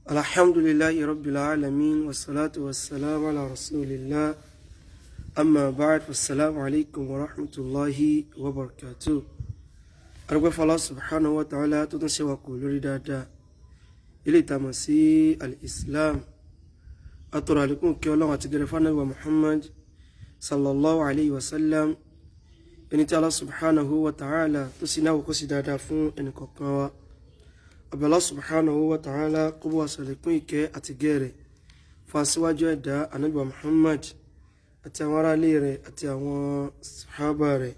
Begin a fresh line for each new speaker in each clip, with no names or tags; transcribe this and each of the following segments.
Alhamdulillahi Rabbil Alamin wassalatu wassalamu ala rasulillah amma ba'd wassalamu alaikum wa rahmatullahi wa barakatuh. Arúgbó fún Allah subhanahu wa ta'ala tó tún ṣe wà kò lórí dáadáa ilé ìtàmọ̀ sí al-Islam àtọ̀rọ̀ àlékún kí Ọlọ́run àti gẹ̀rẹ̀ fún Ànábì wa Muhammad sallallahu alayhi wa sallam ẹni tí Allah subhanahu wa ta'ala tó sì náwó kó sí dáadáa fún ẹnì kọ̀ọ̀kan wa. Allah subhanahu wa ta'ala kó bá wa ṣàlékún ìkẹ́ àti gẹ̀rẹ̀ fún aṣíwájú ẹ̀dá Ànábì wa Muhammad àti àwọn ará ilé rẹ̀ àti àwọn sàhábà rẹ̀.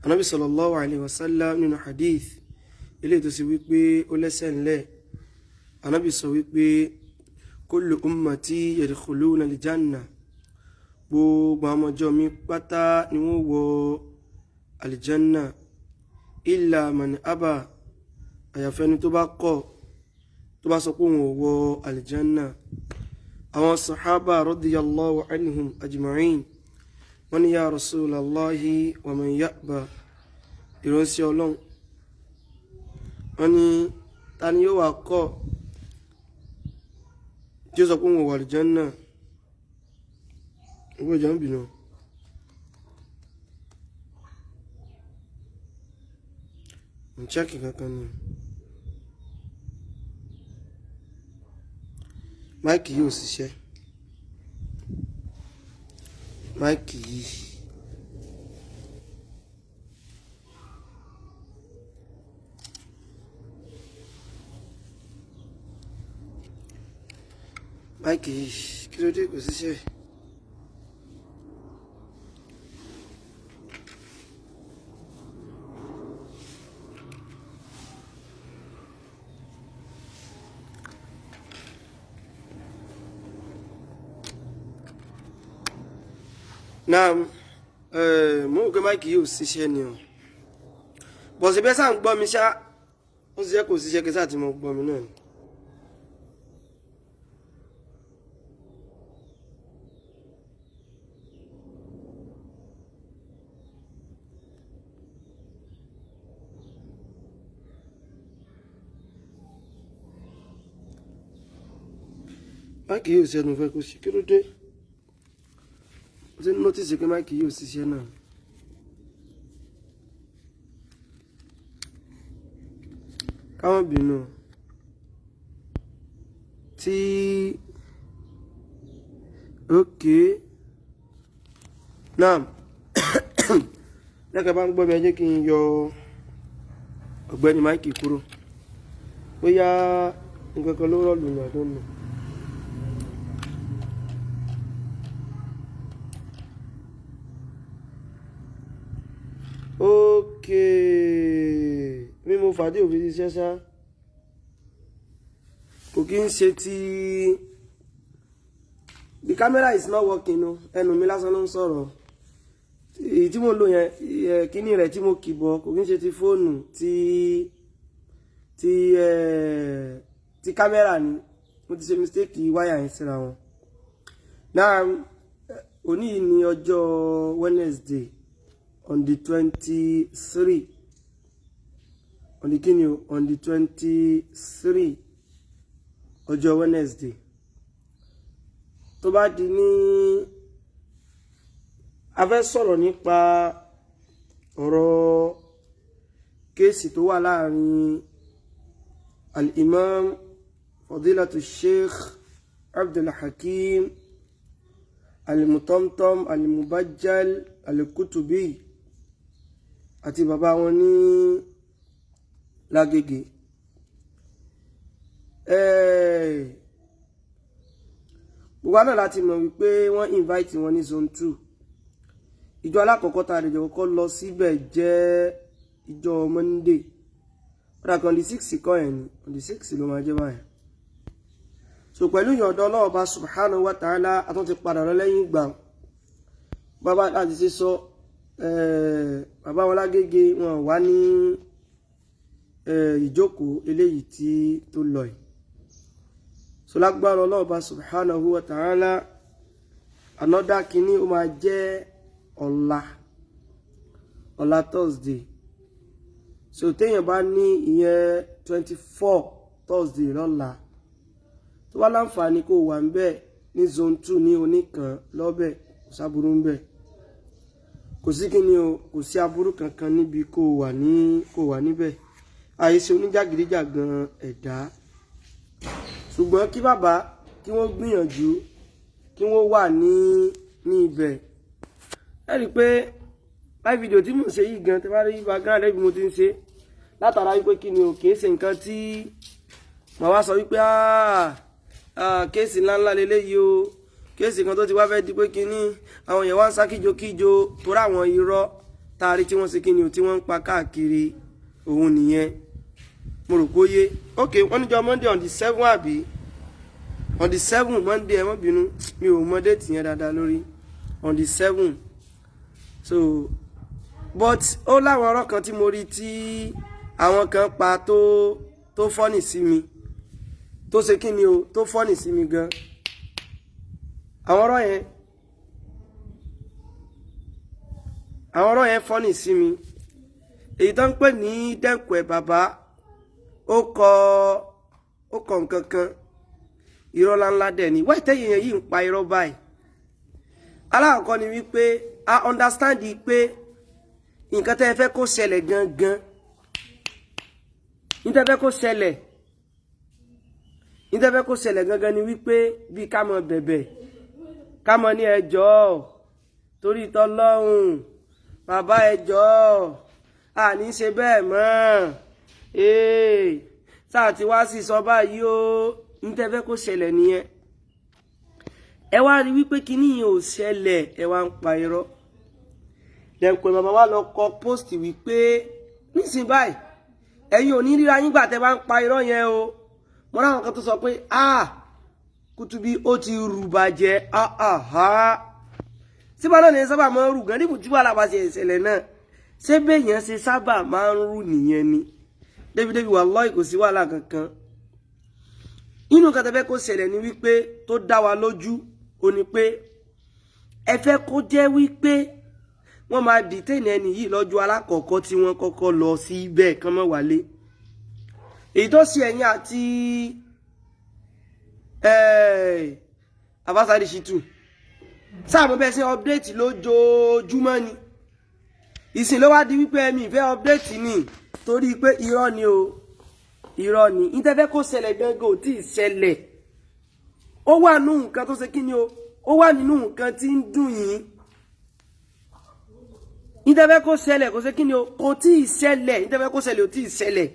Ànábì sallallahu alayhi wa sallam nínú hadith ilé tó sì wípé ó lẹ́sẹ̀ ńlẹ̀. Ànábì sọ wípé kullu ummati yadkhuluna al-janna, gbogbo àwọn ọjọ́ mi pátá ni wọ́n wọ aljanna illa man aba, àyàfẹ́ni tó bá kọ̀ tó bá sọ pé òun ò wọ aljanna. Àwọn sàhábà radiyallahu anhum ajma'in wọ́n ní ya rasulallahi wa man ya'ba, ìránṣẹ́ Ọlọ́run wọ́n ní ta ni yóò wá kọ̀ tí ó sọ pé òun ò wọ aljanna. Ìwé ìjà ń bì náà. Mo chẹ́kì kankan ni. Máìkì yìí ò ṣiṣẹ́. Máìkì yìí. Máìkì yìí kí ló dé kò ṣiṣẹ́. Náà mo rò pé máìkì yìí ò ṣiṣẹ́ ni o, bọ̀ sí bẹ́ẹ̀ sáà ń gbọ́ mi ṣá, ó ṣiṣẹ́ kò ṣiṣẹ́ kí sáà tí mo gbọ́ mi náà ni. Máìkì yìí ò ṣiṣẹ́, mo fẹ́ kó ṣe kí ló dé. Mo ti notice pé máìkì yìí ò ṣiṣẹ́ náà. Káwọn bínú tí okay náà lẹ́kẹ̀ẹ́ bá ń gbọ́ mi ẹ jẹ́ kí n yọ ọ̀gbẹ́ni máìkì kúrò bóyá nǹkan kan ló rọ̀lù ní àdó nù. Okay, mi mo fàdí òfin ṣiṣẹ́ ṣá, kò kí ń ṣe tí the camera is not working no, ẹnu mi lásán ló ń sọ̀rọ̀. Tí mo lò yẹn kíní rẹ̀ tí mo kìbọ̀ kò kí ń ṣe ti fóònù tí camera ni, mo ti ṣe mistake wáyà yẹn síra wọn. Náà òní ni ọjọ́ Wednesday on the 23 on the kini on the 23 ọjọ́ Wednesday tó bá di ní a fẹ́ sọ̀rọ̀ nípa ọ̀rọ̀ kéèsì tó wà láàrin al-Imam Fadilatu Sheikh Abdul Hakim al-Mutamtam al-Mubajjal al-Kutubi àti bàbá wọn ní Lágége. Gbogbo náà láti mọ̀ wípé wọ́n invite wọn ní zone 2. Ìjọ alákọ̀ọ́kọ́ tá a lè jọ kọ́kọ́ lọ síbẹ̀ jẹ́ ìjọ Monday. Ọ̀dà kan on the 6 kọ́ ẹ̀ ni, on the 6 ló máa jẹ́ báyìí. So pẹ̀lú ìyọ̀ǹda Ọlọ́run Ọba subhanahu wa ta'ala a tún ti padà lọ lẹ́yìn ìgbà. Bàbá láti ṣe sọ bàbá wọn Lágége wọn wá ní ìjókòó eléyìí tí tó lọ yìí. So lágbára Ọlọ́run Ọba subhanahu wa ta'ala another kìíní ó máa jẹ́ ọ̀la Thursday. So téèyàn bá ní ìyẹn 24 Thursday lọ́la tó wá láǹfààní kó wà ńbẹ̀ ní zone 2 ní Oníkan lọ́bẹ̀ kò sáburú ńbẹ̀ kò sí kíni o kò sí aburú kankan níbi kó wà níbẹ̀ àìṣe oníjàgídíjàgan ẹ̀dá ṣùgbọ́n kí bàbá kí wọ́n gbìyànjú kí wọ́n wà ní ibẹ̀ ẹ rí pé live video tí mo ṣe yìí gan tẹ́ bá rí background bí mo ti ń ṣe látara wípé kíni o kìí ṣe nǹkan tí màá wá sọ wípé kéèsì ńláńlá leléyìí o kéèsì kan tó ti wá fẹ́ di pé kíní àwọn èèyàn wá ń sá kíjokíjo torí àwọn irọ́ taari tí wọ́n ṣe kíni o tí wọ́n ń pa káàkiri òun nìyẹn mo rò kóyé ok wọ́n níjọ́ Monday on the 7 àbí on the 7 Monday ẹ má bínú mi ò mọ déètì yẹn dáadáa lórí on the 7 so but ó láwọn ọ̀rọ̀ kan tí mo rí tí àwọn kan pa tó fọ́nì sí mi tó ṣe kí ni o tó fọ́nì sí mi gan àwọn ọ̀rọ̀ yẹn fọ́nì sí mi èyí tó ń pè ní dẹ́kun ẹ̀ bàbá ó kọ nǹkan kan irọ́ ńláńlá dẹ̀ ni wáyé tẹ́yìn yẹn yìí ń pa irọ́ báyìí alákọ̀ọ́kọ́ ni wípé I understand pé nǹkan tẹ́ ẹ fẹ́ kó ṣẹlẹ̀ gangan ní tẹ́ fẹ́ kó ṣẹlẹ̀ gangan ni wípé bí ká mọ bẹ̀bẹ̀ ká mọ ní ẹjọ́ torí tọlọ́hun bàbá ẹjọ́ àní ṣe bẹ́ẹ̀ mọ́ sáà tí wá sí sọ báyìí o ní tẹ́ fẹ́ kó ṣẹlẹ̀ nìyẹn ẹ wá rí wípé kíní yẹn ò ṣẹlẹ̀ ẹ wá ń pa irọ́ dẹ̀nkọ̀ bàbá wa lọ kọ post wípé nísìnyí báyìí ẹ̀yin ò ní ríra yín gbà tẹ́ bá ń pa irọ́ yẹn o mo ráwọn kan tó sọ pé Kutubi ó ti rù bàjẹ́ síbá náà ní sábà máa ń rù gan níbù tí wàhálà bá ṣe ìṣẹ̀lẹ̀ náà ṣé béèyàn ṣe sábà máa ń rù nìyẹn ni débi wallahi kò sí wàhálà kankan inú kan tẹ́ fẹ́ kó ṣẹlẹ̀ ni wípé tó dá wa lójú ó ní pé ẹ fẹ́ kó jẹ́ wípé wọ́n máa detain ẹni yìí lọ́jọ́ alákọ̀ọ́kọ́ tí wọ́n kọ́kọ́ lọ sí bẹ́ẹ̀ kán mọ́ wálé èyí tó sì ẹ̀yìn àti Abasari Shitu sáàmù bẹ́ẹ̀ sí update lójoojúmọ́ ni ìsìn ló wá di wípé ẹ̀mí ìfẹ́ update ni torí pé irọ́ ni o irọ́ ni ìtẹ́fẹ́ kó ṣẹlẹ̀ gangan ò tí ì ṣẹlẹ̀ ó wà nínú nǹkan tó ṣe kí ni o ó wà nínú nǹkan tí ń dùn yín ìtẹ́fẹ́ kó ṣẹlẹ̀ kó ṣe kí ni o kò tí ì ṣẹlẹ̀ ìtẹ́fẹ́ kó ṣẹlẹ̀ ò tí ì ṣẹlẹ̀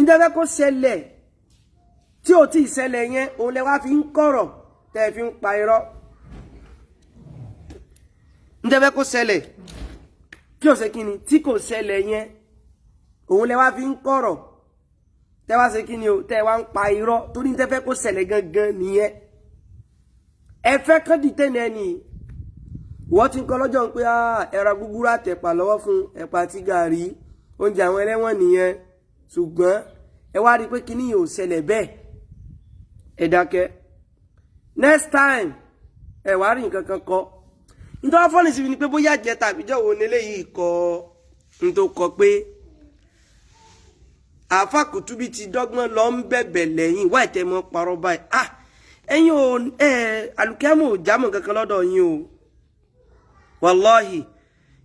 ìtẹ́fẹ́ kó ṣẹlẹ̀ tí ò tí ì ṣẹlẹ̀ yẹn òun lẹ wá fi ń kọ̀rọ̀ tẹ́ fi ń pa irọ́ ìtẹ́fẹ́ kó ṣẹlẹ̀ tí ò ṣe kí ni tí kò ṣẹlẹ̀ yẹn òun lẹ wá fi ń kọ̀rọ̀ tẹ́ wá ṣe kí ni o tẹ́ wá ń pa irọ́ torí ìtẹ́fẹ́ kó ṣẹlẹ̀ gangan nìyẹn ẹ fẹ́ kán dìtẹ́ ní ẹni wọ́n ti ń kọ́ lọ́jọ́ pé ẹ̀rọ gúgúrú àtẹ̀pà lọ́wọ́ fún ẹ̀pà àti gàrí oúnjẹ àwọn ẹlẹ́wọ̀n nìyẹn ṣùgbọ́n ẹ wá rí pé kíní yìí ò ṣẹlẹ̀ bẹ́ẹ̀ ẹ dákẹ́ next time ẹ wá rí nǹkan kan kọ́ nítorí fọ́nì sí ni pé bóyá jẹ tàbí jọ wo nílé yìí kọ́ nítorí kọ́ pé àáfà Kutubi ti dọ́gbọ́n lọ ń bẹ̀bẹ̀ lẹ́yìn wá ìtẹ́mọ́ parọ́ báyìí ẹ̀yin ò alùkẹ́mù ò jámọ̀ kankan lọ́dọ̀ yín o wallahi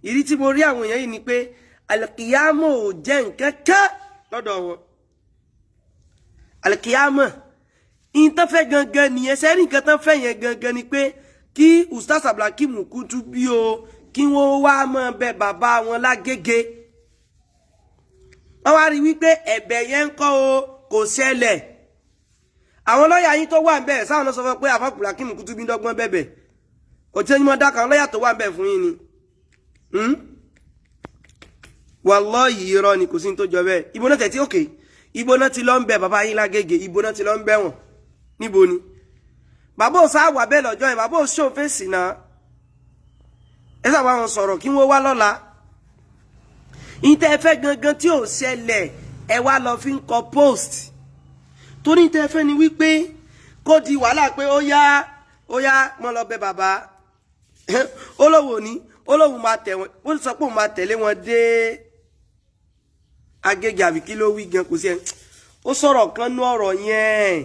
ìrí tí mo rí àwọn èèyàn yìí ni pé alùkìyàmọ̀ ò jẹ́ nǹkan kan lọ́dọ̀ wọn alùkìyàmọ̀ ìtàn fẹ́ gangan nìyẹn sẹ́rí nǹkan tán fẹ́ yẹn gangan ni pé kí Ustaz Abdulhakeem Kutubi o kí wọ́n wá mọ́ bẹ bàbá wọn lágége wọ́n wá rí wípé ẹ̀bẹ̀ yẹn ń kọ́ o kò ṣẹlẹ̀ àwọn lọ́yà yín tó wà ń bẹ̀ sáwọn náà sọ fún pé àfà Abdulhakeem Kutubi ń dọ́gbọ́n bẹ̀bẹ̀ òtí ẹni mọ́ dákà àwọn lọ́yà tó wà ń bẹ̀ fún yín ni wallahi irọ́ ni kò sí ní tó jọ bẹ́ẹ̀ ibo náà tẹ̀tí òkè ibo náà ti lọ ń bẹ bàbá yín lágége ibo náà ti lọ ń bẹ̀ wọ́n níbo ni bàbá ò sáà wà bẹ́ẹ̀ lọ́jọ́ yẹn bàbá ò ṣó fèsì náà ẹ sábà wọn sọ̀rọ̀ kí wọ́n wá lọ́la ìtẹ́ ẹ fẹ́ gangan tí ò ṣẹlẹ̀ ẹ wá lọ fi ń kọ post torí ìtẹ́ ẹ fẹ́ ni wípé kó di wàhálà pé ó yá mọ́ lọ bẹ bàbá olówó ni olówó máa tẹ̀ wọ́n ó sọ pé òun máa tẹ̀lé wọn dé Agége àbí kí ló wí gan kò sí ẹ ó sọ̀rọ̀ kan nú ọ̀rọ̀ yẹn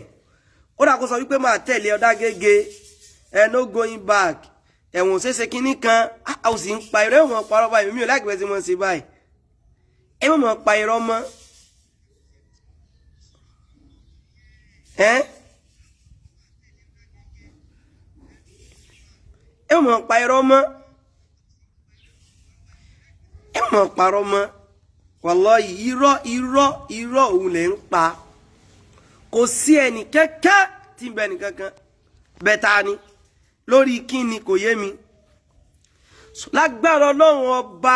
ó dà kó sọ wípé máa tẹ̀lé ọ̀dá gẹ́gẹ́ no going back ẹ̀wọ̀n ṣeéṣe kínní kan a ò sì ń pa irọ́ ẹ̀wọ̀n parọ́ báyìí mi ò láìpẹ́ tí wọ́n ṣe báyìí ẹ mọ̀ pa irọ́ mọ́ ẹ mọ̀ pa irọ́ mọ́ ẹ mọ̀ parọ́ mọ́ wàláhì irọ́ òun lè ń pa kò sí ẹnì kẹ́kẹ́ tí ń bẹ nìkankan bẹ́ta ni lórí kíni kò yé mi lágbára Ọlọ́run ọba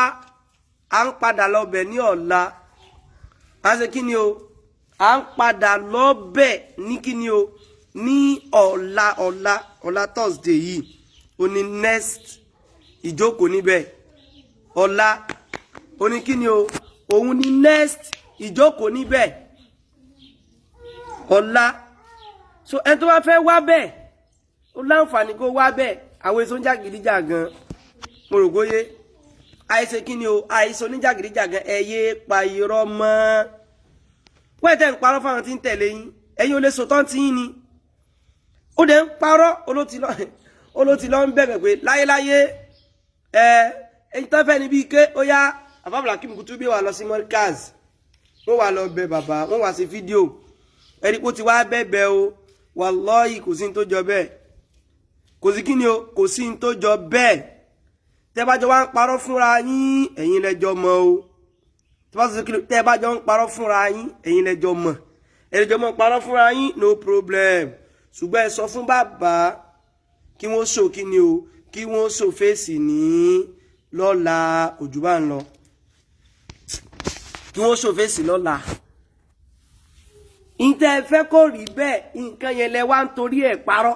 à ń padà lọ́bẹ̀ ní ọ̀la a ṣe kíni o à ń padà lọ́bẹ̀ ní kíni o ní ọ̀la Thursday yìí ó ní next ìjókòó níbẹ̀ ọ̀la ó ní kíni o òun ní next ìjókòó níbẹ̀ ọ̀la so ẹni tó bá fẹ́ wá bẹ́ẹ̀ ó láǹfààní kó wá bẹ́ẹ̀ àwọn èso oníjàgídíjàgan mo rò góyé àìṣe kíni o àìṣe oníjàgídíjàgan ẹ̀yẹ pa irọ́ mọ́ wẹ́ẹ̀tẹ̀ ń parọ́ fáwọn tí ń tẹ̀lé yín ẹ̀yin ò lè sòtọ́ tí yín ni ó dẹ̀ ń parọ́ olóòtí lọ ń bẹ̀bẹ̀ pé láyéláyé ẹ̀yin tó fẹ́ níbi ike ó yá àbábọ̀lá kí mùkútú bí wà lọ sí Mọ́ríkàz wọ́n wà lọ bẹ bàbá wọ́n wà sí fídíò ẹni kó ti wá bẹ́ẹ̀ o wàláhì kò sí ní tó jọ bẹ́ẹ̀ kò sí kí ni o kò sí ní tó jọ bẹ́ẹ̀ tẹ́ bá jọ wá ń parọ́ fúnra yín ẹ̀yin lẹ́jọ́ mọ̀ o tẹ́ bá jọ ń parọ́ fúnra yín ẹ̀yin lẹ́jọ́ mọ̀ ẹ̀lẹ́jọ́ mọ̀ parọ́ fúnra yín no problem ṣùgbọ́n ẹ sọ fún bàbá kí wọ́n ṣò kí ni o kí wọ́n ṣò fèsì ní lọ́la òjò bá ń lọ kí wọ́n ṣò fèsì lọ́la ìtẹ́ fẹ́ kó rí bẹ́ẹ̀ nǹkan yẹn lẹ wá ń torí ẹ̀ parọ́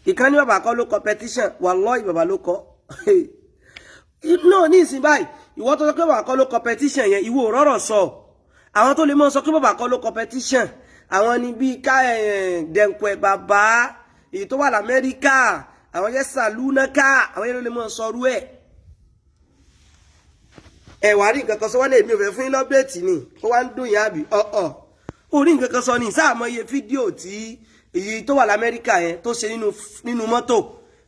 ìkan ní bàbá kọ́ ló competition wallahi bàbá ló kọ́ náà ní ìsìn báyìí ìwọ tó sọ pé bàbá kọ́ ló competition yẹn ìwọ rọ̀rọ̀ sọ àwọn tó lè mọ́ sọ pé bàbá kọ́ ló competition àwọn ni bíi ká dẹ̀ǹpẹ̀ bàbá èyí tó wà l'Amẹ́ríkà àwọn yẹn sàlúnákà àwọn yẹn ló lè mọ́ sọrú ẹ̀ ẹ̀wà rí nǹkan kan sọ wálé mi ò fẹ́ fún yín lọ́bẹ̀tì ni ó wá ń dùn yín àbí orí nǹkan kan sọ ní sáàmọ́ iye fídíò tí èyí tó wà l'Amẹ́ríkà yẹn tó ṣe nínú mọ́tò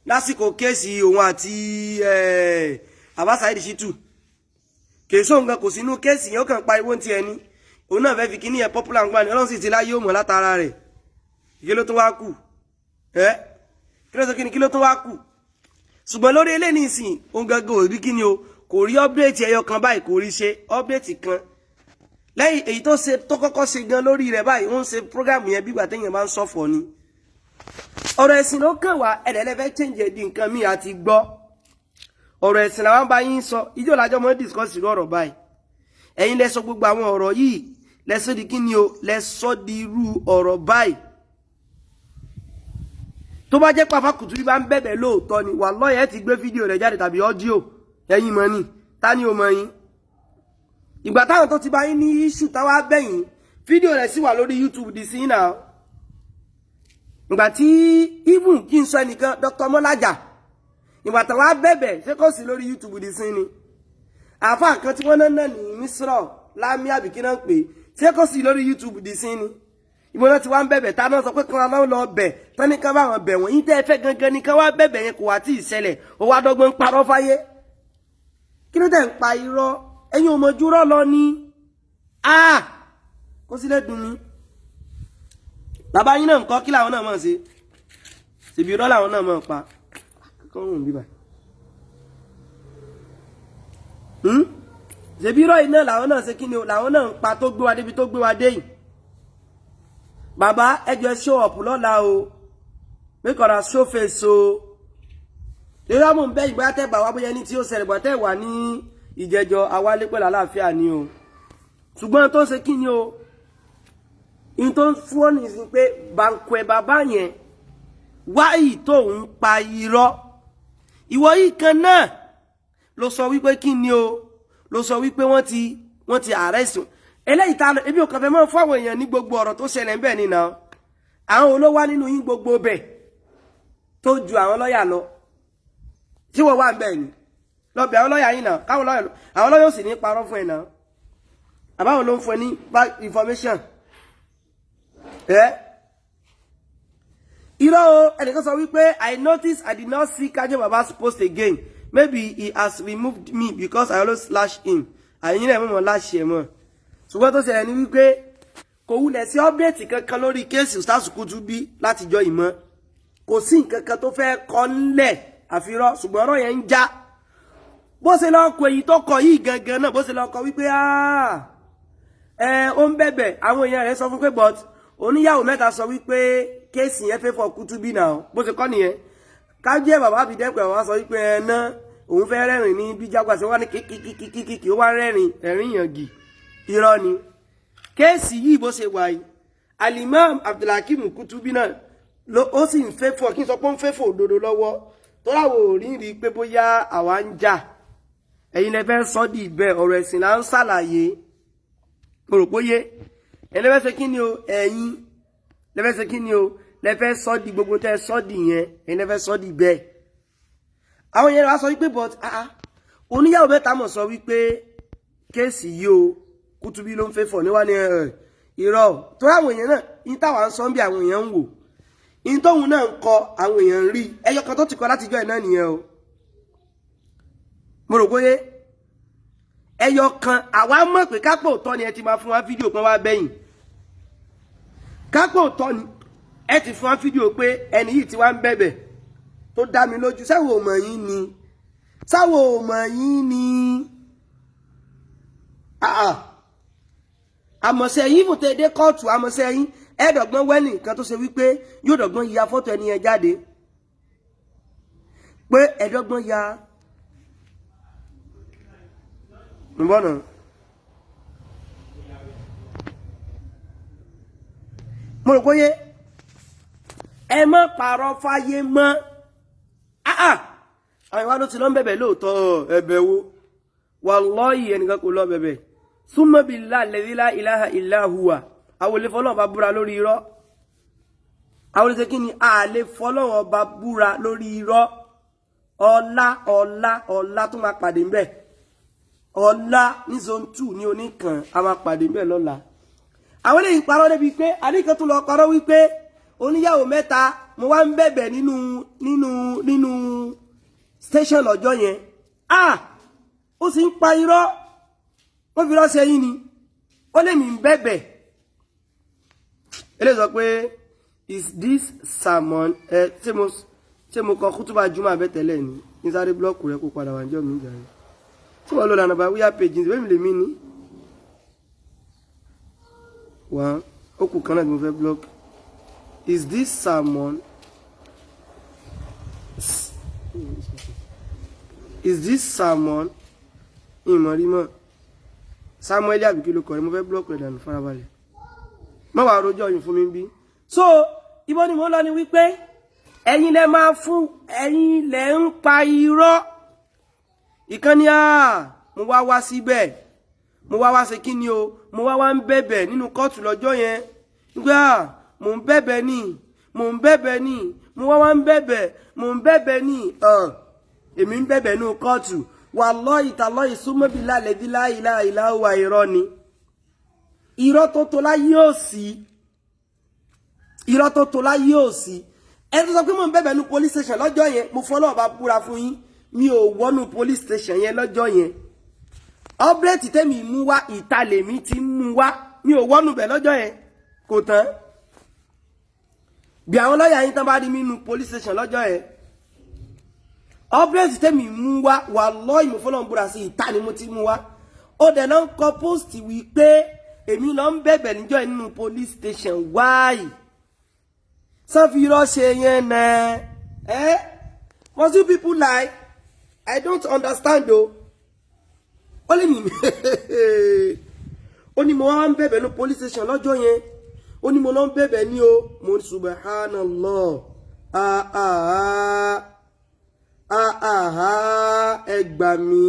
lásìkò kéèsì òun àti Abbas Saheed Shittu kèso nǹkan kò sínú kéèsì yẹn ó kàn pariwo ti ẹni òun náà fẹ́ fi kíní yẹn popular ń gbà ní Ọlọ́run sì ti láyé òmò látara rẹ̀ kí ló tó wá kù kí ló tó wá kù ṣùgbọ́n lórí eléyìí nìsín òun gangan ò rí kíni o kò rí update ẹyọ kan báyìí kò rí ṣe update kan lẹ́yìn èyí tó ṣe tó kọ́kọ́ ṣe gan lórí rẹ̀ báyìí wọ́n ṣe program yẹn bí ìgbà téèyàn bá ń sọ̀fọ̀ ni ọ̀rọ̀ ẹ̀sìn ló kàn wá ẹ̀dẹ̀lẹ́fẹ́ change di nǹkan míì àti gbọ́ ọ̀rọ̀ ẹ̀sìn làwọn bá yín sọ ìjọ làjọ mọ́ discuss irú ọ̀rọ̀ báyìí ẹ̀yin lẹ sọ gbogbo àwọn ọ̀rọ̀ yìí lẹ sọ di kíni o lẹ sọ di irú ọ̀rọ̀ báyìí tó bá jẹ́ pàfà kùtùrí bá ń bẹ̀bẹ̀ lóòótọ́ ni wallahi ẹ ti gbé fídíò rẹ̀ jáde tàbí ọ́díò ẹ̀yin mọ̀ ni ta ni o mọ̀ yín ìgbà táwọn tó ti bá yín ní issue táwa bẹ̀yìn fídíò rẹ̀ sì wà lórí YouTube di sí náà ìgbà tí even kí n sọ ẹnìkan Dr. Mọ́lájà ìgbà táwa bẹ̀bẹ̀ ṣé kò sí lórí YouTube di sí ni àáfà kan tí wọ́n náà ní Misra lámì àbíkí náà pé ṣé kò sí lórí YouTube di sí ni ìbọn náà ti wá ń bẹ̀bẹ̀ tá náà sọ pé kan náà lọ bẹ̀ tán ní ká bá wọn bẹ̀ wọ́n yín tẹ́ ẹ fẹ́ gangan ní ká wá bẹ̀bẹ̀ yẹn kò wá tí ì ṣẹlẹ̀ ó wá dọ́gbọ́n ń parọ́ fáyé kí ló dẹ̀ ń pa irọ́ ẹ̀yin ò mọ̀jú rọ́ lọ ní kó sílẹ̀ dùn mí bàbá yín náà ń kọ́ kí làwọn náà mọ̀ ṣe ṣèbí irọ́ làwọn náà mọ̀ pa kọ́rùn bíbà ṣèbí irọ́ yìí náà làwọn náà ṣe kí ni làwọn náà ń pa tó gbé wa débi tó gbé wa dé yìí bàbá ẹjọ́ show up lọ́la o mẹ́kọ̀ọ́ra show face o lera mo nbe ìgbà tẹ́ bá wá bóyá ní tí ó ṣẹlẹ̀ bó tẹ́ wà ní ìjẹjọ awale pẹ̀lú àlàáfíà ni o ṣùgbọ́n tó ṣe kíni o in tó fún ni sin pé Banque bàbá yẹn wá yìí tó ń pa irọ́ ìwọ yìí kan náà ló sọ wípé kíni o ló sọ wípé wọ́n ti arrest eléyìí ta ebi ò kàn fẹ́ mọ́ fún àwọn èèyàn ní gbogbo ọ̀rọ̀ tó ṣẹlẹ̀ ńbẹ̀ ni náà àwọn olówó nínú yín gbogbo bẹ̀ tó ju àwọn lọ́yà lọ tí wọ́n wà ńbẹ̀ ni lọ bẹ̀ àwọn lọ́yà yín náà káwọn lọ́yà àwọn lọ́yà ò sì ní parọ́ fún ẹ̀ náà àbáwọn ló ń fún ẹ ní back information ẹnìkan sọ wípé I noticed I did not see Kaje Baba's post again. Maybe he has removed me because I always slash him. Àyìn náà mọ̀ láṣ ẹ̀ mọ̀. Ṣùgbọ́n tó ṣẹlẹ̀ ní wípé kò wulẹ̀ sí update kankan lórí kéèsì Ustaz Kutubi látijọ́ ìmọ̀. Kò sí nǹkan kan tó fẹ́ kọ́ ńlẹ̀ àfirọ́ ṣùgbọ́n ọ̀rọ̀ yẹn ń já. Bó ṣe lọ kọ èyí tó kọ yìí gangan náà bó ṣe lọ kọ wípé ó ń bẹ̀bẹ̀ àwọn èèyàn rẹ̀ sọ fún pé but oníyàwó mẹ́ta sọ wípé kéèsì yẹn fẹ́ fọ Kutubi náà bó ṣe kọ́ nìyẹn. Kájẹ́ bàbá Abidẹ́pẹ̀ wá sọ wípé náà òun fẹ́ rẹ́rìn ní bí Jaguar ṣe wá ní kíkíkíkíkí ó wá ẹ̀rín yàngì irọ́ ni. Kéèsì yìí bó ṣe wà yìí Al-Imam Abdulhakeem Kutubi náà ó sì ń fẹ́ fọ kí n sọ pé ó ń fẹ́ fọ òdodo lọ́wọ́ tó láwọ̀ òrí rí pé bóyá àwa ń jà ẹ̀yin lẹ fẹ́ sọ di ìbẹ̀ ọ̀rọ̀ ẹ̀sìn là ń ṣàlàyé mo rò póyé ẹ̀ lẹ́fẹ́ ṣe kí ni o ẹ̀yin lẹ́fẹ́ ṣe kí ni o lẹ́fẹ́ sọ di gbogbo tẹ́ sọ di yẹn ẹ̀yin lẹ́fẹ́ sọ di bẹ́ẹ̀ àwọn yẹn wá sọ wípé but oníyàwó mẹ́ta mọ̀ sọ wípé kéèsì yìí o Kutubi ló ń fẹ́ fọ̀ níwá ní irọ́ tó ráwọn èèyàn náà yín táwa ń sọ bí àwọn èèyàn ń wò yín tóun náà ń kọ àwọn èèyàn ń rí ẹyọ kan tó ti kọ látijọ́ ẹ̀ náà nìyẹn o mo rò pé ẹyọ kan àwa mọ̀ pé kápò òtọ́ ni ẹ ti máa fún wa fídíò kan wá bẹ́yìn kápò òtọ́ ni ẹ ti fún wa fídíò pé ẹni yìí ti wá ń bẹ̀bẹ̀ tó dá mi lójú sáwọ ọmọ yín ni sáwọ ọmọ yín ni àmọ̀sẹ̀ yín fún tẹ́dẹ́ kóòtù àmọ̀sẹ̀ yín ẹ̀ẹ́dọ̀gbọ́n wẹ́nì nǹkan tó ṣe wípé yóò dọ̀gbọ́n ya fọ́tò ẹni yẹn jáde pé ẹ̀ẹ́dọ̀gbọ́n ya mbọ́nà mo rò kóyé ẹ má pààrọ̀ fáyé mọ́ àwọn ìwà ló ti lọ ń bẹ̀bẹ̀ lóòótọ́ ẹ̀bẹ̀ wo wallahi ẹnìkan kò lọ bẹ̀bẹ̀ summa billahi alladhi la ilaha illa huwa àwọn olè fọlọ́wọ́ bá búra lórí irọ́ àwọn olè kí ni àlè fọlọ́wọ́ bá búra lórí irọ́ ọlá tó máa pàdé ń bẹ̀ ọlá ní zone 2 ní oníkan a máa pàdé ń bẹ̀ lọ́la àwọn lè parọ́ débi pé àníkan tó lọ parọ́ wípé oníyàwó mẹ́ta mo wá ń bẹ̀bẹ̀ nínú station lọ́jọ́ yẹn ó sì ń pa irọ́ ó fi rọ́ sẹ́yìn ni ó lè mí ń bẹ̀bẹ̀ ele sọ pé is this sermon ṣé mo kọ kútúbà jùmọ̀ abẹ́tẹ̀lẹ̀ ni ní sáré blọ́ọ̀kù rẹ kó padà wà níjọ́ mi jàre tí wọ́n lò lànà bá wíyá page ní bẹ́ẹ̀ lè mí ní wọ́n ó kù kan náà tí mo fẹ́ blọ́ọ̀kù is this sermon ìmọ̀rímọ̀ Samuel àbíkí ló kọ̀ rẹ̀ mo fẹ́ blọ́ọ̀kù rẹ̀ dànù farabalẹ̀ má wàá rojọ́ yìí fún mi bí so ibo ni mo lọ ni wípé ẹ̀yin lẹ máa fún ẹ̀yin lẹ ń pa irọ́ ìkànnì mo wá síbẹ̀ mo wá ṣe kí ni o mo wá ń bẹ̀bẹ̀ nínú kóòtù lọ́jọ́ yẹn nígbà mo ń bẹ̀bẹ̀ ní mo wá ń bẹ̀bẹ̀ ní èmi ń bẹ̀bẹ̀ nínú kóòtù wallahi tallahi summa billahi alladhi la ilaha illa huwa irọ́ ni irọ́ tó tó láyé ò sí ẹni tó sọ pé mo ń bẹ̀bẹ̀ ní police station lọ́jọ́ yẹn mo fọlọ́ bá búra fún yín mi ò wọnú police station yẹn lọ́jọ́ yẹn update tẹ́mi mú wá ìtàlẹ̀mí ti mú wá mi ò wọnú bẹ̀ lọ́jọ́ yẹn kò tán bí àwọn lọ́yà yín tán bá rí mi nínú police station lọ́jọ́ yẹn update tẹ́mi mú wá wallahi mo fọlọ́ búra sí ìta ni mo ti mú wá ó dẹ̀ náà ń kọ post wípé èmi lọ ń bẹ̀bẹ̀ níjọ́ yẹn nínú police station wáyìí sọ́fi rọ́ṣẹ́ yẹn náà must you people lie I don't understand o ó lè ní ó ní mo wá ń bẹ̀bẹ̀ ní police station lọ́jọ́ yẹn ó ní mo lọ ń bẹ̀bẹ̀ ní o mo subhanallah ẹ gbà mí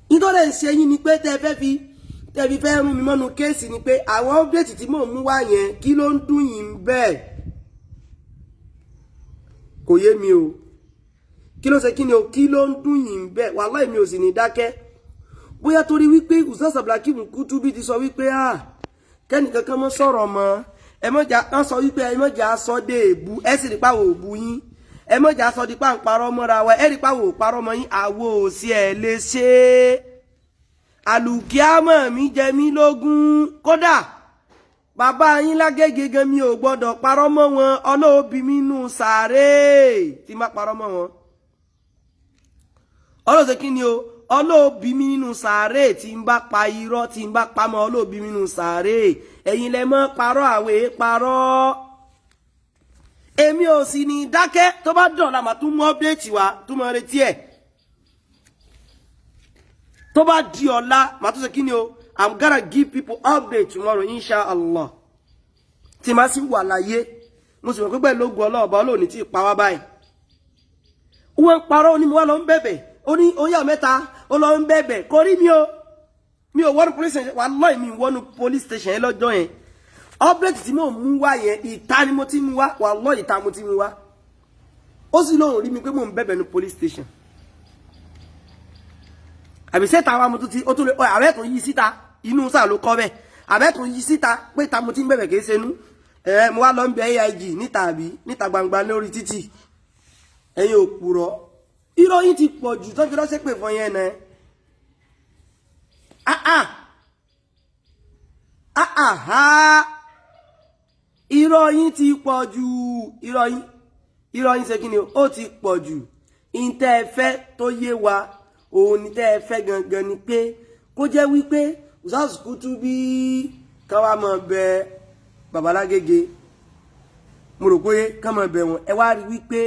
nítorí ẹ̀ ń ṣe yín ni pé tẹ́bí fẹ́ rún mi mọ́nu kéèsì ni pé àwọn update tí mò ń mú wá yẹn kí ló ń dùn yín bẹ́ẹ̀ kò yé mi o kí ló ṣe kí ni o kí ló ń dùn yín bẹ́ẹ̀ wàláhì mi ò sì ní dákẹ́ bóyá torí wípé Ustaz Abdulhakeem Kutubi ti sọ wípé kẹ́nìkan kan mọ́ sọ̀rọ̀ mọ́ ẹ mọ́jà kan sọ wípé ẹ mọ́jà sọ dé èbú ẹ sì rí pàwọ̀ òbú yín ẹ mọ́jà sọ di pa ń parọ́ mọ́ra wa ẹ rí pàwọ̀ parọ́ mọ́ yín àwo òsì ẹ̀ lè ṣe àlùkìámọ̀ mi jẹ mí lógún kódà bàbá yín lágége gan mi ò gbọ́dọ̀ parọ́ mọ́ wọn ọlọ́ọ̀bí mi nù sàárè tí má parọ́ mọ́ wọn ọlọ́ọ̀ṣe kí ni o ọlọ́ọ̀bí mi nínú sàárè tí ń bá pa irọ́ tí ń bá pamọ́ ọlọ́ọ̀bí mi nínú sàárè ẹ̀yin lẹ mọ́ parọ́ àwẹ̀ parọ́ èmi ò sì ní dákẹ́ tó bá dọ̀la mà tún mú ọ́pdéètì wá tó mọ́ retí ẹ̀ tó bá di ọ̀la mà tún ṣe kí ni o I'm gonna give people update tomorrow inshallah tí ma sì wà láyé mo sì mọ̀ pé pẹ̀lú ògùn ọlọ́ọ̀bá olóòní tí pa wá báyìí wọ́n ń parọ́ ó ní mo wá lọ ń bẹ̀bẹ̀ ó ní oyà mẹ́ta ó lọ ń bẹ̀bẹ̀ kò rí mi ò wọ́nu police station wallahi mi wọ́nu police station yẹn lọ́jọ́ yẹn update tí mo mú wá yẹn ìta ni mo ti mú wá wallahi ìta mo ti mú wá ó sì lóhùn rí mi pé mo ń bẹ̀bẹ̀ ní police station àbí sẹ́ta wa mo tún ti ó tún lè ààrẹ tó yí síta inú sáà ló kọ́ bẹ́ẹ̀ ààrẹ tó yí síta pé ìta mo ti ń bẹ̀bẹ̀ kìí ṣenú mo wá lọ ń bẹ AIG níta àbí níta gbangba lórí títì ẹ̀yin òpùrọ́ irọ́ yín ti pọ̀ jù tó fi lọ́sẹ̀ pè fún yẹn náà irọ́ yín ti pọ̀ jù irọ́ yín ṣe kí ni ó ti pọ̀ jù ìtẹ́ ẹ fẹ́ tó yé wa òun ní tẹ́ ẹ fẹ́ gangan ni pé kó jẹ́ wípé Ustaz Kutubi káwa mọ̀ bẹ babalágége mo rò pé ká mọ̀ bẹ wọn ẹ wá rí wípé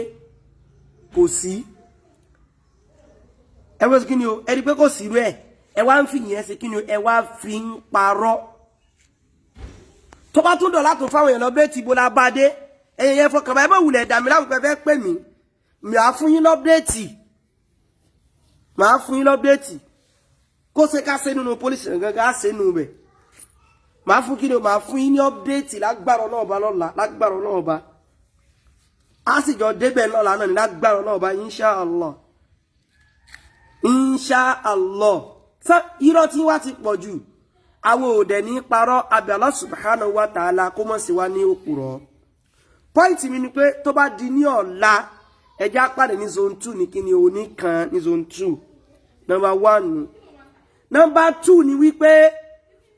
kò sí ẹ wọ́n sí kí ni o ẹ rí pé kò sí rẹ̀ ẹ wá ń fi yẹn sí kí ni o ẹ wá fi ń parọ́ tó bá tún dọ̀ látò fáwọn èèyàn lọ́bẹ̀ẹ́tì ibo la bá dé ẹ̀yìn yẹn fọkàn bá ẹ bá wulẹ̀ dàmí láwùjọ fẹ́ pè mí màá fún yín lọ́bẹ̀ẹ́tì kó ṣe ká ṣe nínú pólísì gangan á ṣe nínú bẹ̀ màá fún kí ni o màá fún yín ní ọ́pdẹ́ẹ̀tì lágbára Ọlọ́run lọ́la lágbára Ọlọ́run á sì jọ débẹ̀ lọ́la náà ní lágbára Ọlọ́run inshallah sọ irọ́ tí wá ti pọ̀ jù àwọn òdẹ ní parọ́ àbí Allah subhanahu wa ta'ala kó mọ̀ sí wa ní òpùrọ́ pọ́ìntì mi ni pé tó bá di ní ọ̀la ẹjá pàdé ní zone 2 ní kí ni òní kan ní zone 2 number 1 number 2 ni wípé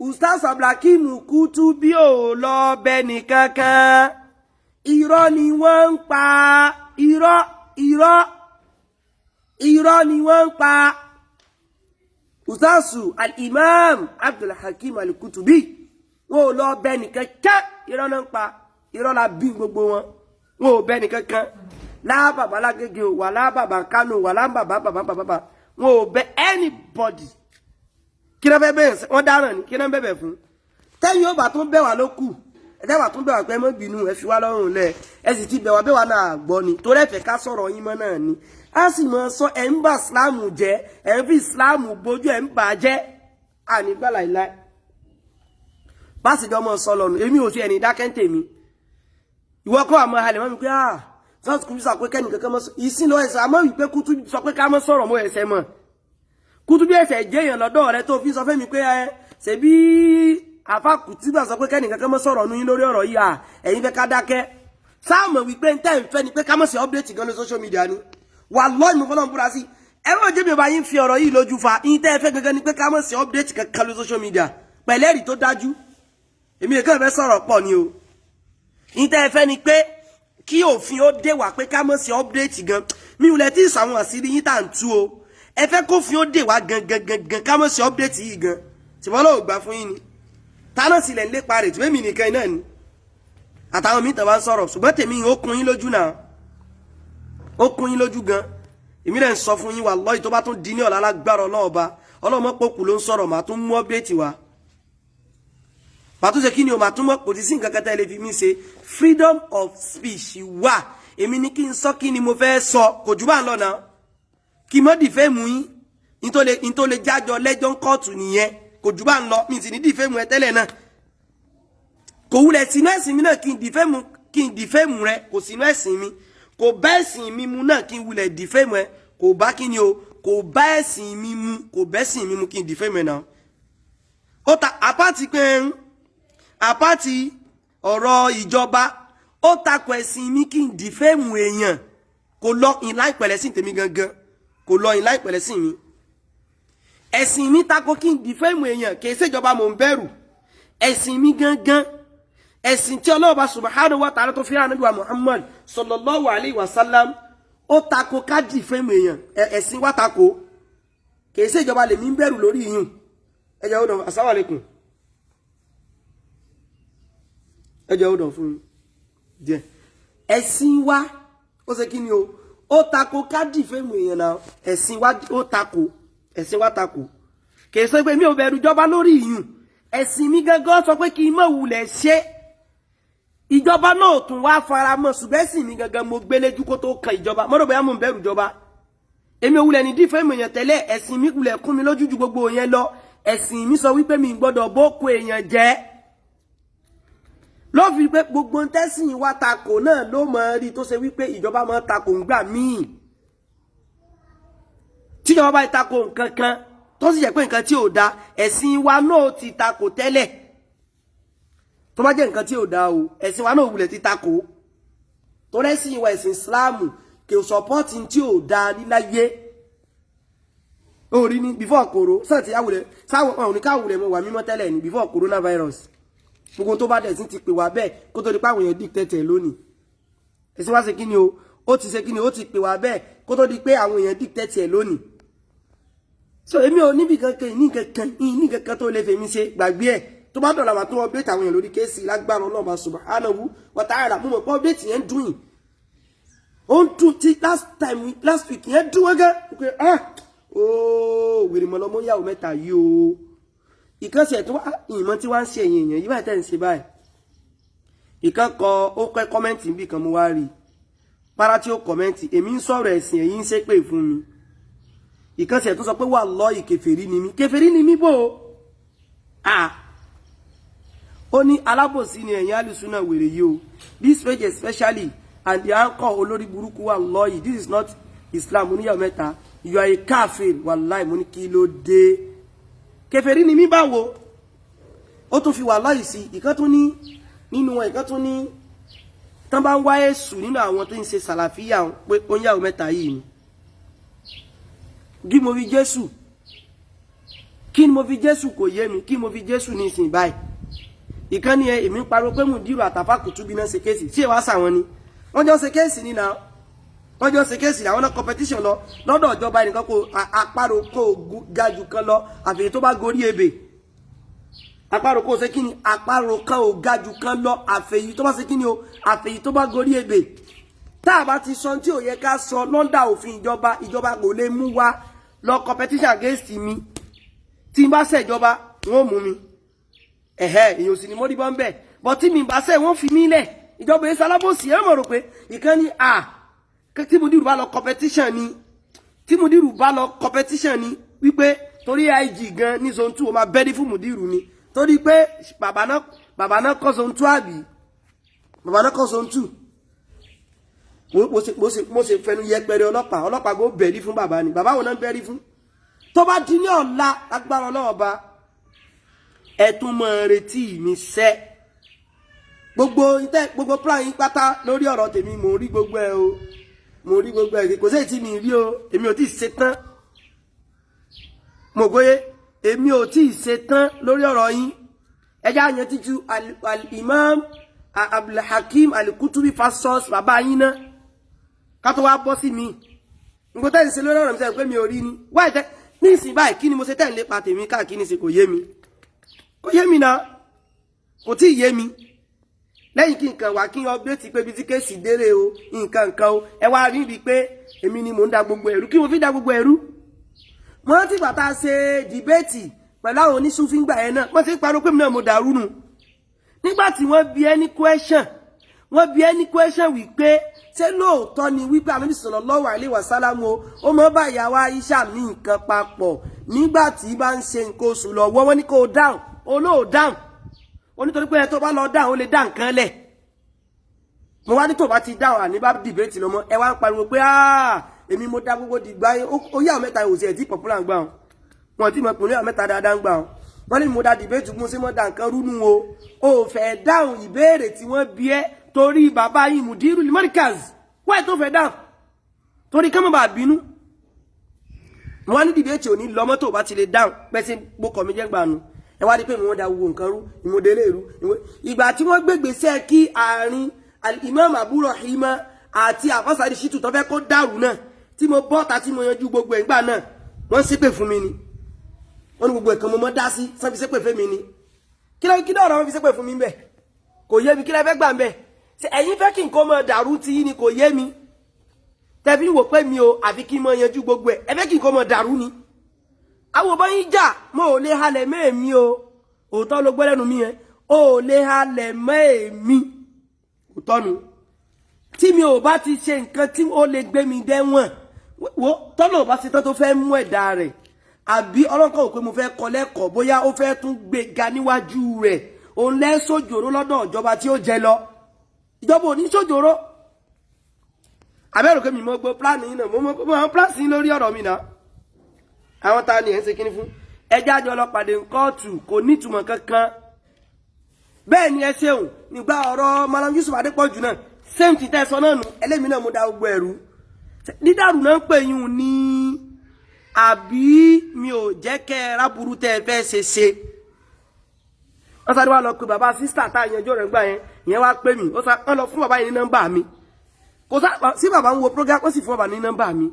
Ustaz Abdulhakeem Kutubi ò lọ bẹ nìkankan irọ́ ni wọ́n ń pa irọ́ ni wọ́n ń pa Ustaz al-Imam Abdulhakeem al-Kutubi wọn ò lọ bẹ nìkankan irọ́ náà ń pa irọ́ la bí gbogbo wọn wọn ò bẹ nìkankan lábàbà lágége wà lábàbà Kánò wà lábàbà bàbà wọn ò bẹ anybody kí ló fẹ́ bẹ́ẹ̀ wọ́n dáràn ní kí ló ń bẹ̀bẹ̀ fún tẹ́yìn ó bà tún bẹ̀ wá ló kù ẹ̀dá wà tún bẹ̀ wá pé mọ́ bínú ẹ fi wá lọ́rùn lẹ̀ ẹ sì ti bẹ̀ wá bẹ̀ wá náà gbọ́ ni torí ẹ̀fẹ̀ ká sọ̀rọ̀ yín mọ́ náà ni a sì mọ̀ sọ ẹ̀ ń bà síláàmù jẹ́ ẹ̀ ń fi síláàmù bójú ẹ̀ ń bà jẹ́ ànígbà láìláì bá sì jọ mọ́ sọ lọ́nu èmi ò sí ẹni dákẹ́ǹtè mi ìwọ kọ́ àmọ́ halẹ̀ mọ́ mi pé Ustaz Kutubi sọ pé kẹ́ni kankan mọ́ ìsìn lọ ẹ̀sẹ̀ àmọ́ wípé Kutubi sọ pé ká mọ́ sọ̀rọ̀ mọ́ ẹ̀sẹ̀ mọ́ Kutubi ẹ̀sẹ̀ jẹ́ èèyàn lọ́dọ̀ rẹ tó fi sọ fẹ́ mi pé ṣe bí àfà Kutubi sọ pé kẹ́ni kankan mọ́ sọ̀rọ̀ nu yín lórí ọ̀rọ̀ yìí ẹ̀yin fẹ́ ká dákẹ́ sáàmù wípé ń tẹ́ ń fẹ́ ni pé ká mọ́ sí update gan ní social media ni wallahi mo fọ́nà búra sí ẹ̀rọ jẹ́ mi ò bá yín fi ọ̀rọ̀ yìí lójú fa yín tẹ́ fẹ́ gangan ni pé ká mọ́ sí update kankan ní social media pẹ̀lẹ́rì tó dájú èmi nìkan fẹ́ sọ̀rọ̀ pọ̀ ni o yín tẹ́ fẹ́ ni pé kí òfin ó dé wá pé ká mọ́ sí update gan mi ò lẹ́ tí ìsàwọn àṣírí yín tà ń tú o ẹ fẹ́ kó fi ó dé wá gangan ká mọ́ sí update yìí gan ṣùgbọ́n lọ́wọ́ gbà fún yín ni táná sílẹ̀ ń lépa rẹ̀ tí wẹ́mi nìkan náà ni àtàwọn míì tàn bá ń sọ̀rọ̀ ṣùgbọ́n tèmi ó kún yín lójú náà ó kún yín lójú gan èmi rẹ̀ ń sọ fún yín wallahi tó bá tún di ní ọ̀la lágbára ọlọ́ọ̀ba ọlọ́mọpọ̀kù ló ń sọ̀rọ̀ màá tún mú update wá pàtó ṣe kí ni o máa túnmọ̀ kò tí sí nǹkan kẹta ilé fi mí ṣe freedom of speech wà èmi ní kí n sọ kí ni mo fẹ́ sọ kò jù bá ń lọ náà kí mọ́ dìfẹ́ mú yín ní tó lè jájọ lẹ́jọ́ ń kọ́ọ̀tù nìyẹn kò jù bá ń lọ mi sì ní dìfẹ́ mú ẹ tẹ́lẹ̀ náà kò wulẹ̀ sínú ẹ̀sìn mi náà kí n dìfẹ́ mú rẹ kò sínú ẹ̀sìn mi kò bá ẹ̀sìn mi mu náà kí n wulẹ̀ defame ẹ kò bá kí ni o kò bá ẹ̀sìn mi mu kò bẹ́sìn mi mu kí n defame ẹ náà ó ta àpáti pé àpáti ọ̀rọ̀ ìjọba ó takò ẹ̀sìn mi kí n defame èèyàn kò lọ ìlà ìpẹ̀lẹ́sìn tèmi gangan kò lọ ìlà ìpẹ̀lẹ́sìn mi ẹ̀sìn mi takò kí n defame èèyàn kì í ṣèjọba mò ń bẹ̀rù ẹ̀sìn mi gangan ẹ̀sìn tí Ọlọ́run subhanahu wa ta'ala tó fi rán Ànábì wa Muhammad sallallahu alayhi wa sallam ó takò ká defame èèyàn ẹ̀sìn wa takò kì í ṣèjọba lèmi ń bẹ̀rù lórí yín ẹ jẹ́ hold on assalamu alaikum ẹ jẹ́ hold on fún díẹ̀ ẹ̀sìn wa ó ṣe kí ni o ó takò ká defame èèyàn náà ẹ̀sìn wa ó takò ẹ̀sìn wa takò kì í ṣe pé mi ò bẹ̀rù ìjọba lórí yín ẹ̀sìn mi gangan sọ pé kí n má wulẹ̀ ṣe ìjọba náà tún wá fara mọ́ ṣùgbọ́n ẹ̀sìn mi gangan mo gbé lójú kó tó kan ìjọba mọ́rọ̀ bóyá mo ń bẹ̀rù ìjọba èmi ò wulẹ̀ ní defame èèyàn tẹ́lẹ̀ ẹ̀sìn mi wulẹ̀ kún mi lójú ju gbogbo yẹn lọ ẹ̀sìn mi sọ wípé mi gbọ́dọ̀ bókó èèyàn jẹ́ ló fi pé gbogbo tẹ́sìn wa takò náà ló mọ̀ rí tó ṣe wípé ìjọba máa takò ń gbà míì tíjọba bá takò nǹkan kan tó sì jẹ́ pé nǹkan tí ò da ẹ̀sìn wa náà ti takò tẹ́lẹ̀ tó bá jẹ́ nǹkan tí ò da o ẹ̀sìn wa náà wulẹ̀ ti takò tó rẹ́sìn wa ẹ̀sìn Islam kì í sọpọ́tì tí ò da níláyé orí ní before kòrò sọ́ọ̀tì àwùlẹ̀ sáwọn ọ̀hún ní káwùlẹ̀ mọ̀ wà mímọ́ tẹ́lẹ̀ ní before coronavirus gbogbo tó bá dẹ̀ sí ti pè wá bẹ́ẹ̀ kó tó di pé àwọn èèyàn dictate lónìí ẹ̀sìn wa ṣe kí ni o ó ti ṣe kí ni ó ti pè wá bẹ́ẹ̀ kó tó di pé àwọn èèyàn dictate lónìí so èmi ò níbi kankan ní kankan tó lè fèmí ṣe gbàgbé ẹ̀ tó bá dọ̀la wà tó update àwọn èèyàn lórí kéèsì lágbára Ọlọ́run subhanahu wa ta'ala mo mọ̀ pé update yẹn dùn yìí ó ń dùn tí last week yẹn dùn wọ́n gẹ́ pé ooo wèrè mọ́ lọ́mọ yàwó mẹ́ta yìí o ìkànsẹ̀ tó wá ìmọ̀ tí wọ́n ń ṣe èèyàn yìí báyìí tẹ́ ń ṣe báyìí ìkan kọ ó kọ́ kọ́mẹ́ǹtì bí kan mo wá rí para tí ó kọ́mẹ́ǹtì èmi ń sọ̀rọ̀ ẹ̀sìn ẹ̀yin ń ṣépè fún mi ìkànsẹ̀ tó sọ pé wallahi kèfèrí ni mí bò ó ní alábòsí ni ẹ̀yin alùsùnà wèrè yìí o this page especially and the anchor olórí burúkú wallahi this is not Islam oníyàwó mẹ́ta you are a kafir wallahi mo ní kí ló dé kèfèrí ni mí báwo ó tún fi wallahi sí ìkan tún ní nínú wọn ìkan tún ní tán bá ń wá èṣù nínú àwọn tó ń ṣe sàlàfíà pé oníyàwó mẹ́ta yìí ni kí mo fi Jésù kí ni mo fi Jésù kò yé mi kí mo fi Jésù ní ìsìn báyìí ìkan ni èmi ń pariwo pé Mudiru àtàfàkùtùbí náà ṣe kéèsì tí èwà sàwọn ni wọ́n jọ ṣe kéèsì ní náà wọ́n jọ ṣe kéèsì àwọn náà competition lọ lọ́dọ̀ ìjọba ẹnìkan kó àparò kó ga jù kan lọ àfẹ́yí tó bá gorí ebè àparò kó ṣe kí ni àparò kan ò ga jù kan lọ àfẹ́yí tó bá ṣe kí ni o àfẹ́yí tó bá gorí ebè tá a bá ti sọ tí ò yẹ ká sọ lọ́ndà òfin ìjọba kò lè mú wa lọ competition against mi tí n bá ṣèjọba wọ́n mú mi èyàn sì ni mo rí bọ́ ń bẹ̀ bọ́ tí mi bá ṣe wọ́n fi mí lẹ̀ ìjọba èso alábòsí ẹ̀ mọ̀ rò pé ìkan ní tí Mudiru bá lọ competition ni wípé torí IG gan ní zone 2 ó máa bẹ́rí fún Mudiru ni torí pé bàbá náà kọ́ zone 2 àbí bàbá náà kọ́ zone 2 mo ṣe fẹnu yẹpẹrẹ ọlọ́pàá gbó bẹ̀rí fún bàbá ni bàbá wọn náà bẹ̀rí fún tó bá di ní ọ̀la agbára Ọlọ́run bá ẹ̀tún mọ̀ retí mi sẹ́ gbogbo plan yín pátá lórí ọ̀rọ̀ tèmi mo rí gbogbo ẹ̀ o mo rí gbogbo ẹ̀ kò sí tí mi rí o èmi ò tí ì ṣe tán mo gbóyé èmi ò tí ì ṣe tán lórí ọ̀rọ̀ yín ẹjá yẹn títú al-Imam Abdulhakeem Al-Kutubi fasos bàbá yín náà ká tó wá bọ́ sí mi nǹkan tẹ́ ń ṣe lórí ọ̀rọ̀ mi sẹ́yìn pé mi ò rí ni wáyé tẹ́ ní ìsìn báyìí kí ni mo ṣe tẹ́ ń lépa tèmi káàkiri ní ìsìn kò yé mi náà kò tí ì yé mi lẹ́yìn kí nǹkan wà kí n update pé bí tí kéèsì délé o nǹkan o ẹ wá rí ibi pé èmi ni mò ń da gbogbo ẹ̀rú kí mo fi da gbogbo ẹ̀rú mo rántí bàtà ṣe dìbẹ́ẹ̀tì pẹ̀lú àwọn oníṣúfíngbà yẹn náà wọ́n ti parọ́ pé mi náà mo dàrú nù nígbà tí wọ́n bi ẹni question wípé ṣé lóòótọ́ ni wípé Ànábì sallallahu alaihi wasallam ó mọ́ bá ìyàwó Aisha ní nǹkan papọ̀ nígbà tí bá ń ṣe nǹkan oṣù lọ́wọ́ wọ́n ní kó dáhùn olóò dáhùn onítorí pé ẹ tó bá lọ dáhùn ó lè dá nǹkan lẹ̀ mo wá ní tó bá ti dáhùn àní bá debate lọ mọ́ ẹ wá ń pariwo pé èmi mo dá gbogbo dìgbà yín ó yà mẹ́ta ìwòsàn ẹ̀ tí popular ń gbà wọn tí mo pè ní àwọn mẹ́ta dáadáa ń gbà wọn ní mo dá debate gún sí mọ́ dá nǹkan rúnú o ò fẹ́ dáhùn ìbéèrè tí wọ́n bí ẹ́ torí bàbá yín Mudirul Markaz wáyé tó fẹ́ dáhùn torí ká má bàa bínú mo wá ní debate ò ní lọ mọ́ tó bá ti lè dáhùn pẹ́sí gbókọ̀ mi jẹ́ gbàánu ẹ wá rí pé wọ́n da gbogbo nǹkan rú ìmọ̀délé rú ìgbà tí wọ́n gbégbèsè kí àárín Imam Abu Rahima àti àfọ́sàdì Ṣítù tó fẹ́ kó dàrú náà tí mo bọ́ta tí mo yanjú gbogbo ìgbà náà wọ́n ṣépè fún mi ni wọ́n ní gbogbo ẹ̀kan mo mọ́ dá sí sán fi ṣépè fún mi ni kí lọ́rọ̀ wọn fi ṣépè fún mi bẹ́ẹ̀ kò yé mi kí lẹ́ fẹ́ gbà ń bẹ́ẹ̀ ṣe ẹ̀yin fẹ́ kí nǹkan mọ́ dàrú tí yín ni kò yé mi tẹ́bí wò pé mi o àfi kí n mọ́ yanjú gbogbo ẹ̀ ẹ fẹ́ kí nǹkan mọ́ dàrú ni àwọn ọba yín jà mo ò lè halẹ̀ mọ́ èmi o òótọ́ ló gbọ́ lẹ́nu mi yẹn o ò lè halẹ̀ mọ́ èmi òótọ́ nu tí mi ò bá ti ṣe nǹkan tí ó lè gbé mi dẹ́wọ̀n wo tọ́nà ò bá ṣe tán tó fẹ́ mú ẹ̀dá rẹ̀ àbí ọlọ́kọ̀ ò pé mo fẹ́ kọ́ lẹ́kọ̀ọ́ bóyá ó fẹ́ tún gbé ga níwájú rẹ̀ òun lẹ́ sójòrò lọ́dọ̀ ìjọba tí ó jẹ lọ ìjọba ò ní sójòrò àbẹ́rò pé mi mọ́ gbọ́ pláàni yìí náà mo mọ́ pláàsì lórí ọ̀rọ̀ mi náà àwọn ta ni ẹ̀ ń ṣe kíní fún ẹjá jọ lọ pàdé kóòtù kò ní ìtumọ̀ kankan bẹ́ẹ̀ ni ẹ ṣeun nígbà ọ̀rọ̀ Malam Yusuf Adépọ̀jù náà same ti tẹ́ sọ náà nù ẹlẹ́mìí náà mo da gbogbo ẹ̀rú dídàrú náà ń pè yín ní àbí mi ò jẹ́ kẹ́ ẹ ráburú tẹ́ ẹ fẹ́ ṣe wọ́n sáré wá lọ pé bàbá sísítà tá àyànjọ́ rẹ̀ gbà yẹn ìyẹn wá pè mí wọ́n lọ fún bàbá yẹn ní nọ́mbà mi kò sí bàbá ń wo program wọ́n sì fún bàbá ní nọ́mbà mi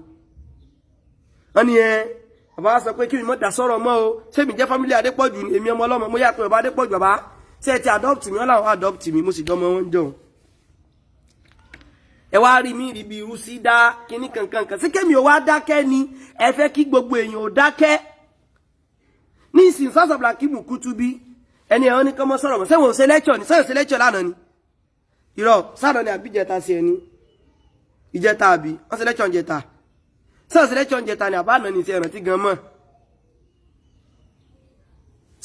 wọ́n ní bàbá wa sọ pé kí mi mọ́ dà sọ́rọ̀ mọ́ o ṣé mi jẹ́ family Adépọ̀jù ni èmi ọmọ ọlọ́mọ mo yà pé bàbá Adépọ̀jù bàbá ṣé ẹ ti adopt mi wọ́n làwọn adopt mi mo sì dánmọ́ wọn jọ ẹ wá rí mi rí bí irú sí dá kíní kankan sí kémi ò wá dákẹ́ ni ẹ fẹ́ kí gbogbo èèyàn ò dákẹ́ ní ìsìn sọ́sọ̀ Blakimu Kutubi ẹni ẹ̀hán ní kọ́mọ́ sọ̀rọ̀ mọ́ sẹ́wọ̀n ṣe lecture ni sẹ́wọ̀n ṣe lecture lánàá ni irọ́ sáàdọ̀ ni àbí ìjẹta sí ẹni ìjẹta àbí wọ́n ṣe lecture ìjẹta sẹ́wọ̀n ṣe lecture ìjẹta ni àbáàná ni ti ẹ̀ràn tí gan mọ́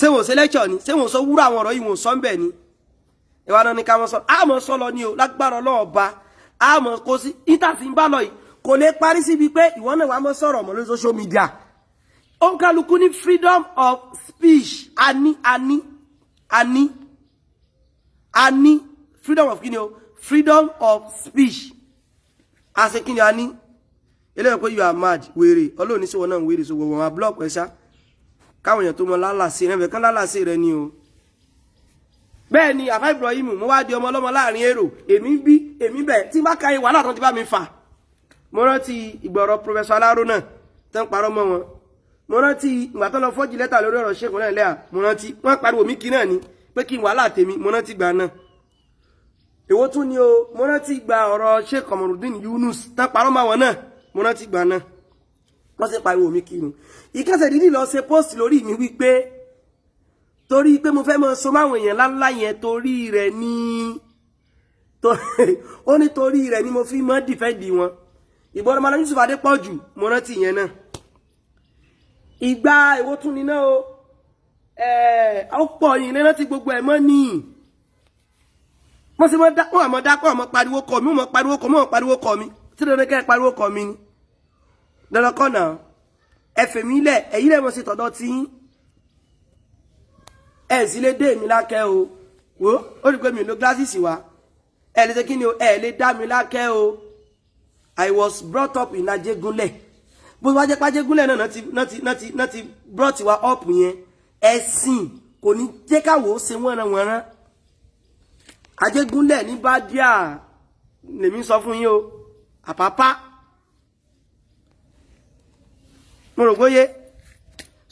sẹ́wọ̀n ṣe lecture ni sẹ́wọ̀n sọ wúrọ̀ àwọn ọ̀rọ̀ yìí wọ́n sọ ń bẹ̀ ni ìwà náà ní ká mọ́ sọ àmọ́ sọ lọ ni o lágbára ọlọ́ọ̀ba àmọ́ kò sí ìtàsí ń bá lọ yìí kò lè parí síbi pé ìwọ náà wàá mọ́ sọ̀rọ̀ mọ́ lórí social media ó kálukú ní freedom of speech ani freedom of kíni o freedom of speech àṣẹ kíni ani eléyìí pé you are mad wèrè ọlọ́run ní sí wọn náà wèrè so wọ́n wá block ẹ̀ ṣá káwọn èèyàn tó mọ lálàsí rẹ̀ kán lálàsí rẹ̀ ni o bẹ́ẹ̀ ni àfá Ibrahim mo wá di ọmọ ọlọ́mọ láàrin èrò èmi bẹ̀ tí bá káyé wàhálà tó ti bá mi fà mo rántí ìgbọ̀rọ̀ Professor Aláró náà tó ń parọ́ mọ́ wọn mo rántí ìgbà tó lọ fọ́jì lẹ́tà lórí ọ̀rọ̀ Sheikh náà lẹ́à mo rántí wọ́n pariwo mí kí náà ni pé kí n wàhálà tèmi mo rántí gbà náà èwo tún ni o mo rántí gba ọ̀rọ̀ Sheikh Komorudeen Yunus tó parọ́ mọ́ wọn náà mo rántí gbà náà wọ́n sì pariwo mí kí nu ìkẹsẹ̀ dídì lọ ṣe post lórí mi wípé torí pé mo fẹ́ mọ́ so máwọn èèyàn láńlá yẹn torí rẹ̀ ní ó ní torí rẹ̀ ní mo fi mọ́ dìfẹ́ǹdì wọn ìgbọ́dọ̀ Malam Yusuf Adépọ̀jù mo rántí yẹn náà ìgbà èwo tún ni náà o ó pọ̀ yìí lẹ́nà tí gbogbo ẹ̀ mọ́ ní wọ́n sì mọ́ dákọ́ ọmọ pariwo kọ mi mọ́ pariwo kọ mi tí lóde kẹ́ pariwo kọ mi ni lọ́lọ́kọ́ náà ẹ̀fẹ̀ mi lẹ̀ ẹ̀yí lẹ́ mọ́ sí tọ̀dọ̀ tí ẹ̀ sì lè dé mi lákẹ́ o wo ó rí pé mi lo glasses wa ẹ̀ lè ṣe kí ni o ẹ̀ lè dá mi lákẹ́ o I was brought up in Ajégúnlẹ̀ bó wá jẹ́ pàjégúnlẹ̀ náà ti brought wa up yẹn ẹ̀sìn kò ní jẹ́ káwọ́ ṣe wọ́nranwọ̀nran Ajégúnlẹ̀ ní Bádíà lèmi sọ fún yín o Àpápá mo rò gbóyé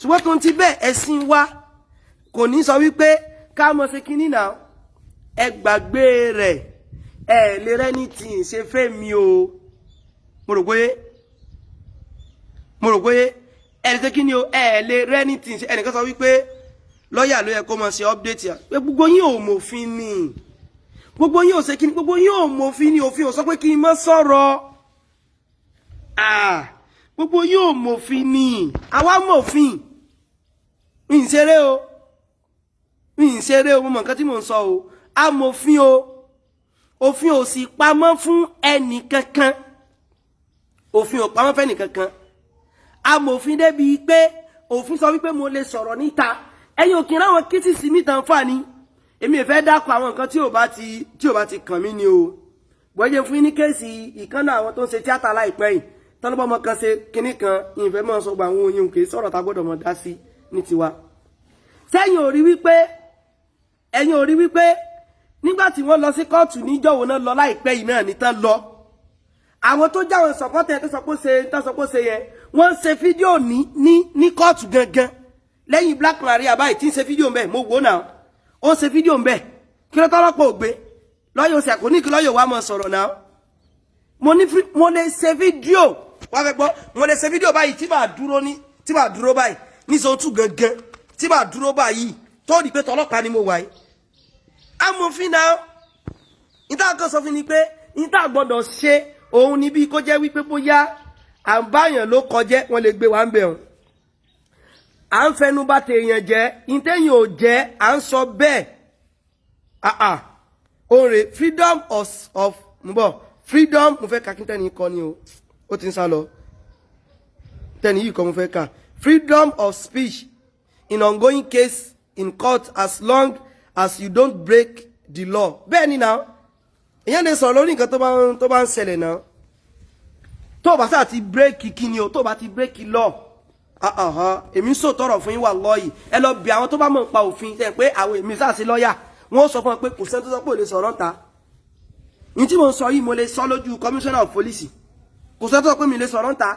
ṣùgbọ́n tó ń ti bẹ́ẹ̀ ẹ̀sìn wa kò ní sọ wípé ká mọ̀ sí kíní náà ẹ gbàgbé rẹ̀ ẹ lè rẹ́ni tí ń ṣe fẹ́ mi o mo rò pé ẹ lè ṣe kíní o ẹ lè rẹ́ni tí ń ṣe ẹnìkan sọ wípé lọ́ọ̀yà ló yẹ kó mọ̀ sí update yà pé gbogbo yín ò mòfin ni gbogbo yín ò ṣe kíní gbogbo yín ò mòfin ni òfin ò sọ pé kí n má sọ̀rọ̀ gbogbo yín ò mòfin ni àwa mòfin mi ń ṣeré o mo mọ̀ nǹkan tí mò ń sọ o amòfin o òfin ò sì pamọ́ fún ẹnì kankan òfin ò pamọ́ fún ẹnì kankan amòfin débi pé òfin sọ wípé mo lè sọ̀rọ̀ níta ẹ̀yin ò kí ráwọn kíṣìsì níta ń fà ní èmi ò fẹ́ dákọ̀ àwọn nǹkan tí ò bá ti kàn mí ni o bọ́jẹ́ fún ní kéèsì ìkànnà àwọn tó ń ṣe tíátà láìpẹ́ yìí tọ́lọ́bọ́mọ kan ṣe kinní kan ìfẹ́ mọ́ sọgbà àwọn oyin òkè sọ̀rọ̀ tá gbọ́dọ̀ mọ̀ dá sí ní tiwa sẹ́yìn ò rí wípé nígbà tí wọ́n lọ sí kóòtù níjọ́wọ́ náà lọ láìpẹ́ yìí náà ní tán lọ àwọn tó jáwọn sọ̀pọ́tẹ̀ tó sọ pé ṣe yẹn wọ́n ṣe fídíò ní kóòtù gangan lẹ́yìn Black Maria báyìí tí ń ṣe fídíò mbẹ̀ mo wò náà ó ṣe fídíò mbẹ̀ kí ló tọ́lọ́pọ̀ ògbé lọ́yọ̀ òsì àkóní kí lọ́yọ̀ wá mọ̀ sọ̀rọ̀ náà mo lè ṣe fídíò wá fẹ́ gbọ́ mo lè ṣe fídíò báyìí tí màá dúró báyìí ní sọ́tù gangan tí màá dúró báyìí tó rí pé tọ́lọ́pàá ni mo wà yìí amòfin náà níta kan sọ fún ni pé níta gbọ́dọ̀ ṣe òun ni bí kó jẹ́ wípé bóyá àbáyàn ló kọjẹ́ wọ́n lè gbé wa ń bẹ̀ hàn à ń fẹnu bá tèèyàn jẹ́ ìtẹ́yìn ò jẹ́ à ń sọ bẹ́ẹ̀ òǹrè freedom of freedom mo fẹ́ ka kí tẹ́ni kọ́ ni o ó ti ń sá lọ tẹ́ni yìí kọ́ mo fẹ́ ka freedom of speech in ongoing case in court as long as you don't break the law bẹ́ẹ̀ ni náà èyàn lè sọ̀rọ̀ lórí nǹkan tó bá ń ṣẹlẹ̀ náà tó bá sáà ti break kíni o tó bá ti break law èmi sọ tọrọ fún yín wà lọ́yìí ẹ lọ bí àwọn tó bá mọ̀ pa òfin tẹ̀ pé àwọn èmi sáà sí lọ́ọ̀yà wọ́n sọ fún ọ pé kò sẹ́ni tó sọ pé ò lè sọ̀rọ̀ ta ní tí mo ń sọ yìí mo lè sọ lójú commissioner of police kò sẹ́ni tó sọ pé mi lè sọ̀rọ̀ ta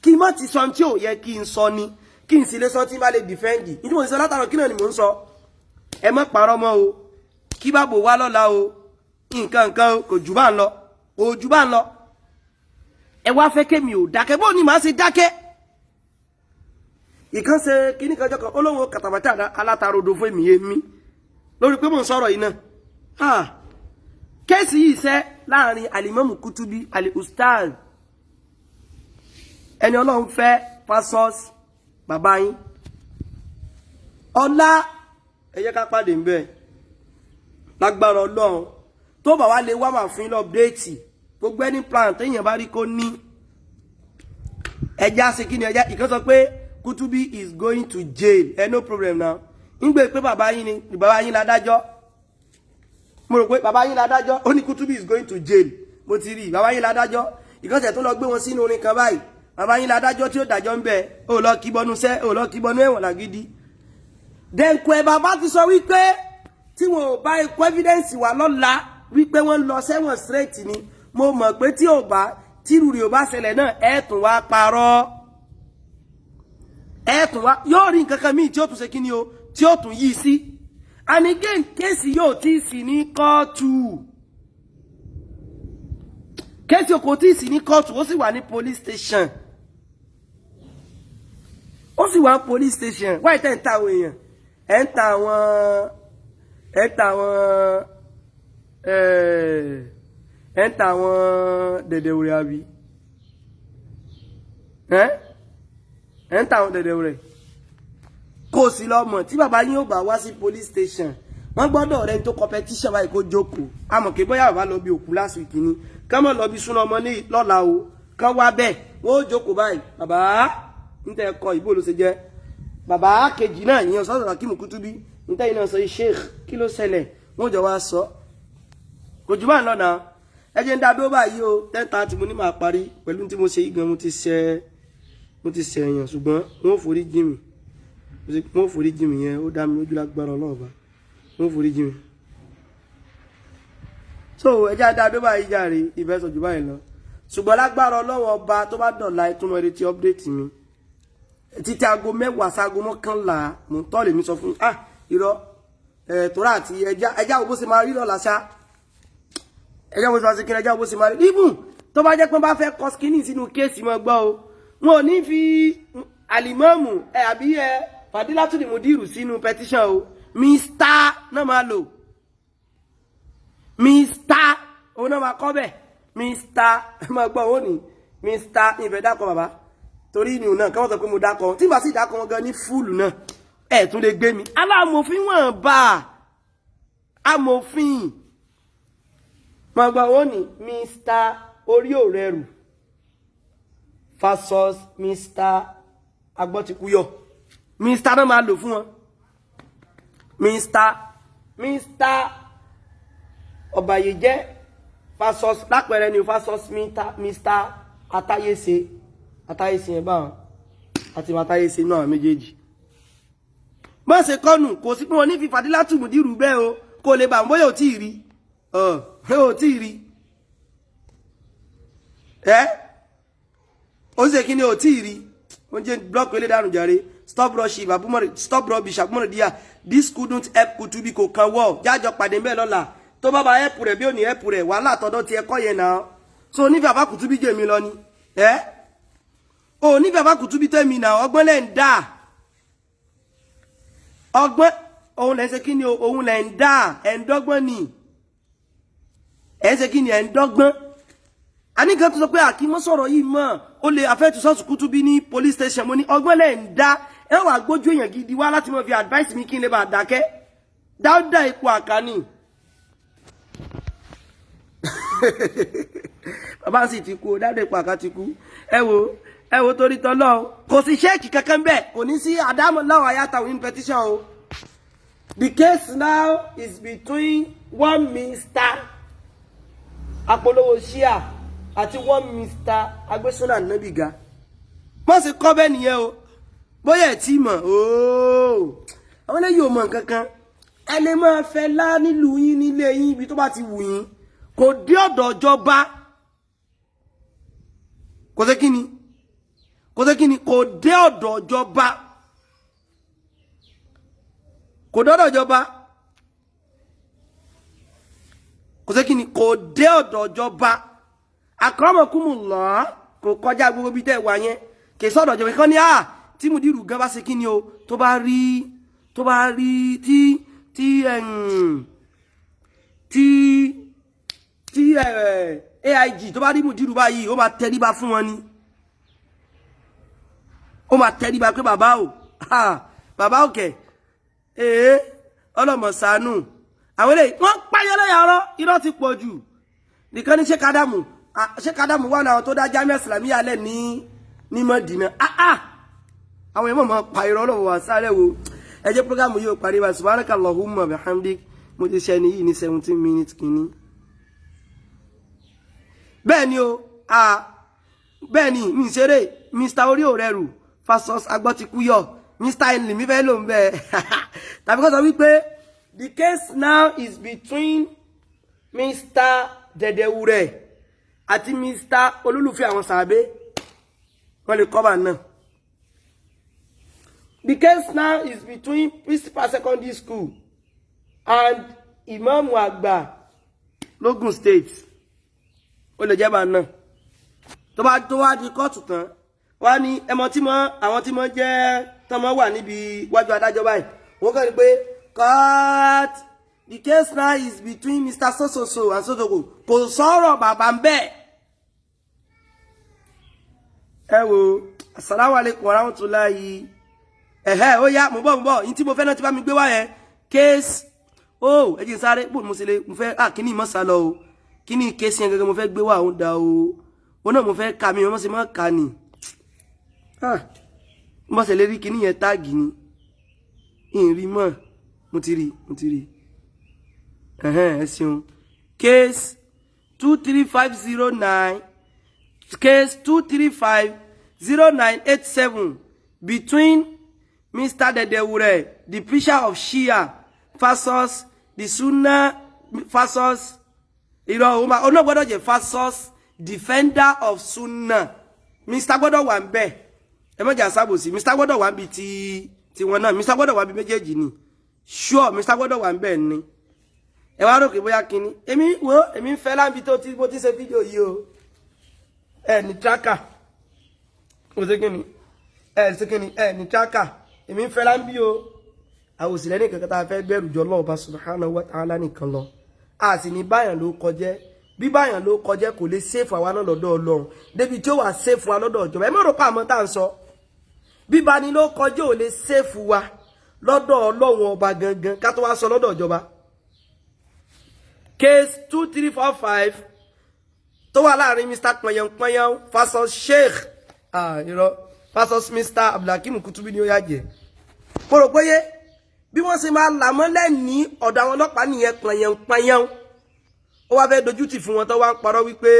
kí n má ti sọ tí ò yẹ kí n sọ ni kí n sì lè sọ tí n bá lè defend ní tí mo ń sọ látàrọ kí náà ni mo ń sọ ẹ má parọ́ mọ́ o kí bá bò wá lọ́la o nǹkan o kò jù bá ń lọ ẹ wá fẹ́ kémi ò dákẹ́ bó ni màá ṣe dákẹ́ ìkan ṣe kíní kan jọkàn olówó kàtàbàtà alátarodo fún èmi lórí pé mò ń sọ̀rọ̀ yìí náà kéèsì yìí ṣẹ́ láàrin Alimamu Kutubi al-Ustaz ẹni Ọlọ́run fẹ́ versus bàbá yín ọlá ẹ jẹ́ ká pàdé ń bẹ̀ lágbára Ọlọ́run tó bá wá lè wá máa fún lọ́pdéètì gbogbo ẹni plan téèyàn bá rí kó ní ẹja ṣe kí ni ẹja ìkan sọ pé Kutubi is going to jail no problem now ń gbé pé bàbá yín ládájọ́ mo rò pé bàbá yín ládájọ́ ó ní Kutubi is going to jail mo ti rí bàbá yín ládájọ́ ìkànsẹ̀ tó lọ gbé wọn sínú orin kan báyìí bàbá yín ládájọ́ tí ó dájọ́ ń bẹ̀ ó lọ kíbọnú ẹ̀wọ̀n làgídí dẹ̀nkù ẹ̀ bàbá ti sọ wípé tí wọn ò bá ikú evidence wà lọ́la wípé wọ́n lọ sẹ́wọ̀n straight ni mo mọ̀ pé tírù rí ò bá ṣẹlẹ̀ náà ẹ̀tùn wá parọ́ ẹ̀tùn wá yóò rí nǹkan kan míì tí ó tún ṣe kí ni o tí ó tún yí sí and again kéèsì yóò tí sí ní kóòtù kéèsì kò tí sí ní kóòtù ó sì wà ní police station wáyé tẹ́ ń ta àwọn èèyàn ẹ̀ ń ta àwọn dẹ̀dẹ̀ rẹ̀ àbí ẹ̀ ń ta àwọn dẹ̀dẹ̀ rẹ̀ kò sí lọ́mọ̀ tí bàbá yín ó bá wá sí police station wọ́n gbọ́dọ̀ rẹ̀ tó competition báyìí kó jókòó àmọ́ kí bóyá bàbá lọ bí òkú last week ni kán mọ̀ lọ bí súná ọmọ ní lọ́la o kán wá bẹ́ẹ̀ wọ́n ó jókòó báyìí bàbá ń tẹ́ ẹ̀kọ́ ìbò ló ṣe jẹ́ bàbá kejì náà ìyẹn sọ́dọ̀ Hakeem Kutubi ń tẹ́ iná sọ sheikh kí ló ṣẹlẹ̀ wọ́n jọ wá sọ kò jù bá ń lọ́nà ẹ jẹ́ ń dá dó báyìí o 10:30 mo ní máa parí pẹ̀lú tí mo ṣe igan mo ti ṣe èèyàn ṣùgbọ́n wọ́n forí jì mí yẹn ó dá mi lójú lágbára ọlọ́ọ̀bá wọ́n forí jì mí so ẹ jẹ́ ń dá dó báyìí jàre ìfẹ́ sọ jù báyìí lọ ṣùgbọ́n lágbára ọlọ́wọ́ ọba tó bá dọ̀la ìtumọ̀ retí update mi títí aago 10 sáago 11 mo ń tọ́ lèmi sọ fún irọ́ tòrá àti ẹja owó sì máa rí lọ́la ṣá ẹja owó sì máa ṣe kí ẹja owó sì máa rí ibùn tó bá jẹ́ pé bá fẹ́ kọ́ skinny sínú kéèsì mọ́ gbọ́ o wọn ò ní fi Alimamu àbí Fadilatul Mudiru sínú petition o Mr náà máa lò Mr òun náà máa kọ́ bẹ̀ Mr máa gbọ́ òun ní Mr ìfẹ́ dákọ̀ bàbá torí ni òun náà káwọn sọ pé mo dákọ̀ tí bá sì dákọ̀ wọn gan ní fúlù náà ẹ̀ tún lè gbé mi alámòfin wọ̀n bá amòfin máa gba wọn ní Mr. Orioreru versus Mr. Agbọ́tikúyọ̀. Mr. náà máa lò fún wọn. Mr. Ọ̀bàyéjẹ́ versus lápẹẹrẹ ni versus Mr. Atayese yẹn báwọn àti Atayese náà méjèèjì. Má ṣe kọ́nù kò sí pé wọ́n ní fi Fàdílátù Mùdírù bẹ́ẹ̀ o kò lè bà ń bóyá ò tí ì rí ò tí ì rí ó ṣe kí ni ò tí ì rí wọ́n jẹ́ blọ́ọ̀kì ilé dànù jàre. Stop rubbish Abumoridia. This couldn't help Kutubi kò kan wọ́ jájọ pàdé mbẹ́ lọ́la tó bá ba help rẹ̀ bí ò ní help rẹ̀ wàhálà tọ́dọ̀ ti ẹ̀kọ́ yẹn náà so onífẹ́ àbá Kutubi jẹ́ mi lọ ni onífẹ́ àbá Kutubi tẹ́ mi náà ọgbọ́n lẹ́ ń dà ọgbọ́n òun lẹ́ ń ṣe kí ni òun lẹ́ ń dà ẹ̀ ń dọ́gbọ́n ni ẹ̀ ń ṣe kí ni ẹ̀ ń dọ́gbọ́n àníkan tó sọ pé àkímọ́ sọ̀rọ̀ yìí mọ́ ó lè afẹ́tù sọ́ọ̀sì Kutubi ní police station mo ní ọgbọ́n lẹ́ ń dá ẹ wà gbójú èèyàn gidi wá láti mọ̀ fi advice mi kí n lè bá dákẹ́ dáúdà ipò àkàní bàbá sì ti kú dáúdà ipò àká ti kú ẹ wo torí tọ́lọ́ kò sí ṣẹ́ẹ̀kì kankan bẹ́ẹ̀ kò ní sí Adamu Law Hayata win petition o. The case now is between one Mr. Apolowo Shia àti one Mr. Agbésúnà Nábìgá má ṣe kọ́ bẹ́ẹ̀ nìyẹn o bóyá ẹ̀ tí mọ̀ àwọn eléyìí ò mọ̀ nǹkan kan ẹ lè máa fẹ́ lá nílùú yín nílé yín ibi tó bá ti wù yín kò dé ọ̀dọ̀ ìjọba kò dé kí ni kò dé ọ̀dọ̀ ìjọba kò dọ́dọ̀ ìjọba kò dé kí ni kò dé ọ̀dọ̀ ìjọba akramakumullah kò kọjá gbogbo bí tẹ́ wà yẹn kì í sọ̀dọ̀ ìjọba kan ní tí Mùdírù gan bá ṣe kí ni o tó bá rí AIG tó bá rí Mùdírù báyìí ó máa tẹríba fún wọn ni ó máa tẹríba pé bàbá òkè ọlọ́mọ ṣàánú àwọn eléyìí wọ́n páyẹ́lẹ́ yàrá irọ́ ti pọ̀ jù nìkan ní Sheikh Adamu wà náà tó dá Jamia Islamiyya lẹ̀ ní Mọ̀dínà àwọn èèyàn mọ̀ pa irọ́ lọ́wọ́ wá sáré wo ẹ jẹ́ programu yóò parí wa subhanakallahumma bihamdik mo ti ṣe ní yìí ní 17 minutes kìíní. bẹ́ẹ̀ ni o bẹ́ẹ̀ ni mi ṣeré Mr. Orioreru versus Agbọ́tikúyọ̀ Mr. Enlimi fẹ́ ló ń bẹ́ẹ̀ tàbí kọ́ sọ wípé the case now is between Mr. Dedewure àti Mr. Olólùfẹ́ àwọn sàbẹ́ wọ́n lè kọ́bà náà. The case now is between Principal Secondary School and Imam Àgbà Logun State. Ó lè jẹ́ bá náà. Tó wá di kóòtù tán, wá ní ẹmọ tí àwọn tí mọ́ jẹ́ tọ́mọ wà níbi wájú adájọ́ báyìí. Wọ́n kàn ní pé court the case now is between Mr. So and so. Kò sọ̀rọ̀ bàbá ń bẹ́ẹ̀. Ẹ wo, assalamu alaikum warahmatullahi. Ó yá mo bọ̀ yín tí mo fẹ́ náà ti bá mi gbé wá yẹn case ẹ jẹ́ sáré bò mo ṣe lè mo fẹ́ kíní mọ́ sá lọ o kíní case yẹn gẹ́gẹ́ mo fẹ́ gbé wá òun da o wọn náà mo fẹ́ ka mi wọ́n ṣe máa ka ni mo ṣe lè rí kíní yẹn táàgì ni ìrìn mọ́ mo ti rí ẹ ṣeun case 23509 case 2350987 between Mr. Dedewure, the preacher of Shia, versus the Sunnah, versus, versus defender of Sunnah. Mr. Gbọ́dọ̀ wà ńbẹ̀. Ẹ má jà sábòsí. Mr. Gbọ́dọ̀ wà ńbi ti wọn náà. Mr. Gbọ́dọ̀ wà ńbi méjèèjì ni. Sure, Mr. Gbọ́dọ̀ wà ńbẹ̀ ni. Ẹ wá rò pé bóyá kíní. Èmi ń fẹ́ láǹbi tó ti mo ti ṣe fídíò yìí o. Ní tracker. Mo ṣe kíni? Ní tracker. Èmi ń fẹ́ láǹbí o àwòsí lẹ́ni kankan tá a fẹ́ bẹ̀rù jọ lọ́ọ̀bá subhanahu wa ta'ala nìkan lọ a sì ní báyàn ló kọjẹ́ bí báyàn ló kọjẹ́ kò lè sèfù àwa náà lọ́dọ̀ Ọlọ́run débi tí ó wà sèfù wa lọ́dọ̀ ìjọba ẹ mọ̀ rò pa àmọ́ tá à ń sọ bí bani ló kọjẹ́ ò lè sèfù wa lọ́dọ̀ Ọlọ́run ọba gangan ká tó wá sọ lọ́dọ̀ ìjọba case 2345 tó wà láàrin Mr. Pọ̀yàn versus Sheikh versus Mr. Abdulhakeem Kutubi ni ó yá jẹ́ mo rò pé bí wọ́n ṣe máa là mọ́lẹ̀ ní ọ̀dọ̀ àwọn ọlọ́pàá nìyẹn Pọ̀yàn ó wá fẹ́ dojú tì fún wọn tó wá ń parọ́ wípé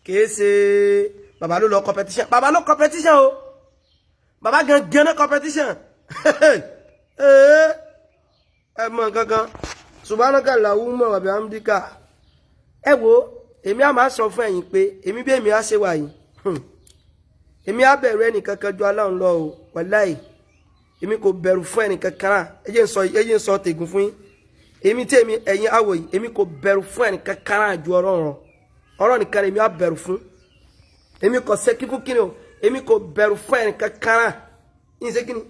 kìí ṣe bàbá ló lọ competition bàbá ló competition o bàbá gangan ní competition ẹ mọ̀ gangan subhanaka Allahumma wa bihamdika ẹ wo èmi á máa sọ fún ẹ̀yin pé èmi bí èmi á ṣe wà yìí èmi á bẹ̀rù ẹnì kankan ju Ọlọ́run lọ o wàláì èmi kò bẹ̀rù fún ẹnì kankan ẹ jẹ́ ń sọ tègùn fún yín èmi tí èmi ẹ̀yin àwọ̀ yìí èmi kò bẹ̀rù fún ẹnì kankan ju ọ̀rọ̀ nìkan èmi á bẹ̀rù fún èmi kò ṣe kíkún kíni o èmi kò bẹ̀rù fún ẹnì kankan yín ṣe kíni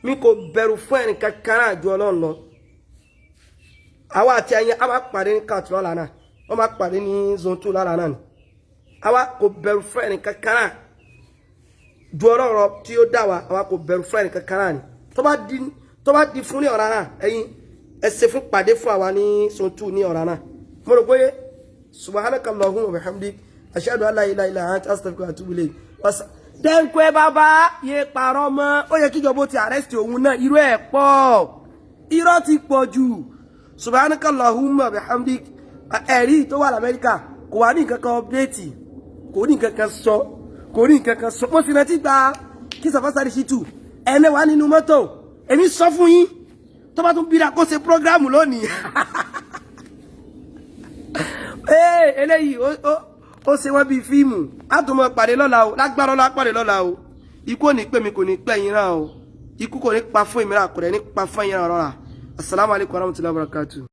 mi kò bẹ̀rù fún ẹnì kankan ju Ọlọ́run lọ àwa àti ẹ̀yin a máa pàdé ní káàtì lọ́la náà wọ́n máa pàdé ní zone 2 lára náà ni àwa kò bẹ̀rù fún ẹnì kankan ju Ọlọ́run tí ó dá wa àwa kò bẹ̀rù fún ẹnì kankan ni tó bá di fún ní ọ̀rá náà ẹ̀yin ẹ ṣe fún pàdé fún àwa ní zone 2 ní ọ̀rá náà mo rò pé subhanaka Allahumma wa bihamdik ashhadu an la ilaha illa anta astaghfiruka wa atubu ilayk dẹ́nkẹ́ bàbá yé parọ́ mọ́ ó yẹ kíjọba ti arrest òun náà irú ẹ̀ pọ̀ irọ́ ti pọ̀ jù subhanaka Allahumma bihamdik ẹ̀rí tó wà l'Amẹ́ríkà kò wá ní nǹkan kan update kò ní nǹkan kan sọ mo sì rántí gba kí Sàfásárì Ṣítù ẹ̀mẹ́ wà nínú mọ́tò èmi sọ fún yín tó bá tún bíra kó ṣe prógrámù lónìí eléyìí ó ṣe wọ́n bí fíìmù átùmọ̀ pàdé lọ́la o lágbára ọlá pàdé lọ́la o ikú ò ní pè mí kò ní pẹ́ yín rán o ikú kò ní pa fún ìmíràn kò rẹ̀ ní pa fún ìyẹn rọra assalamu alaikum warahmatullahi wabarakatuh.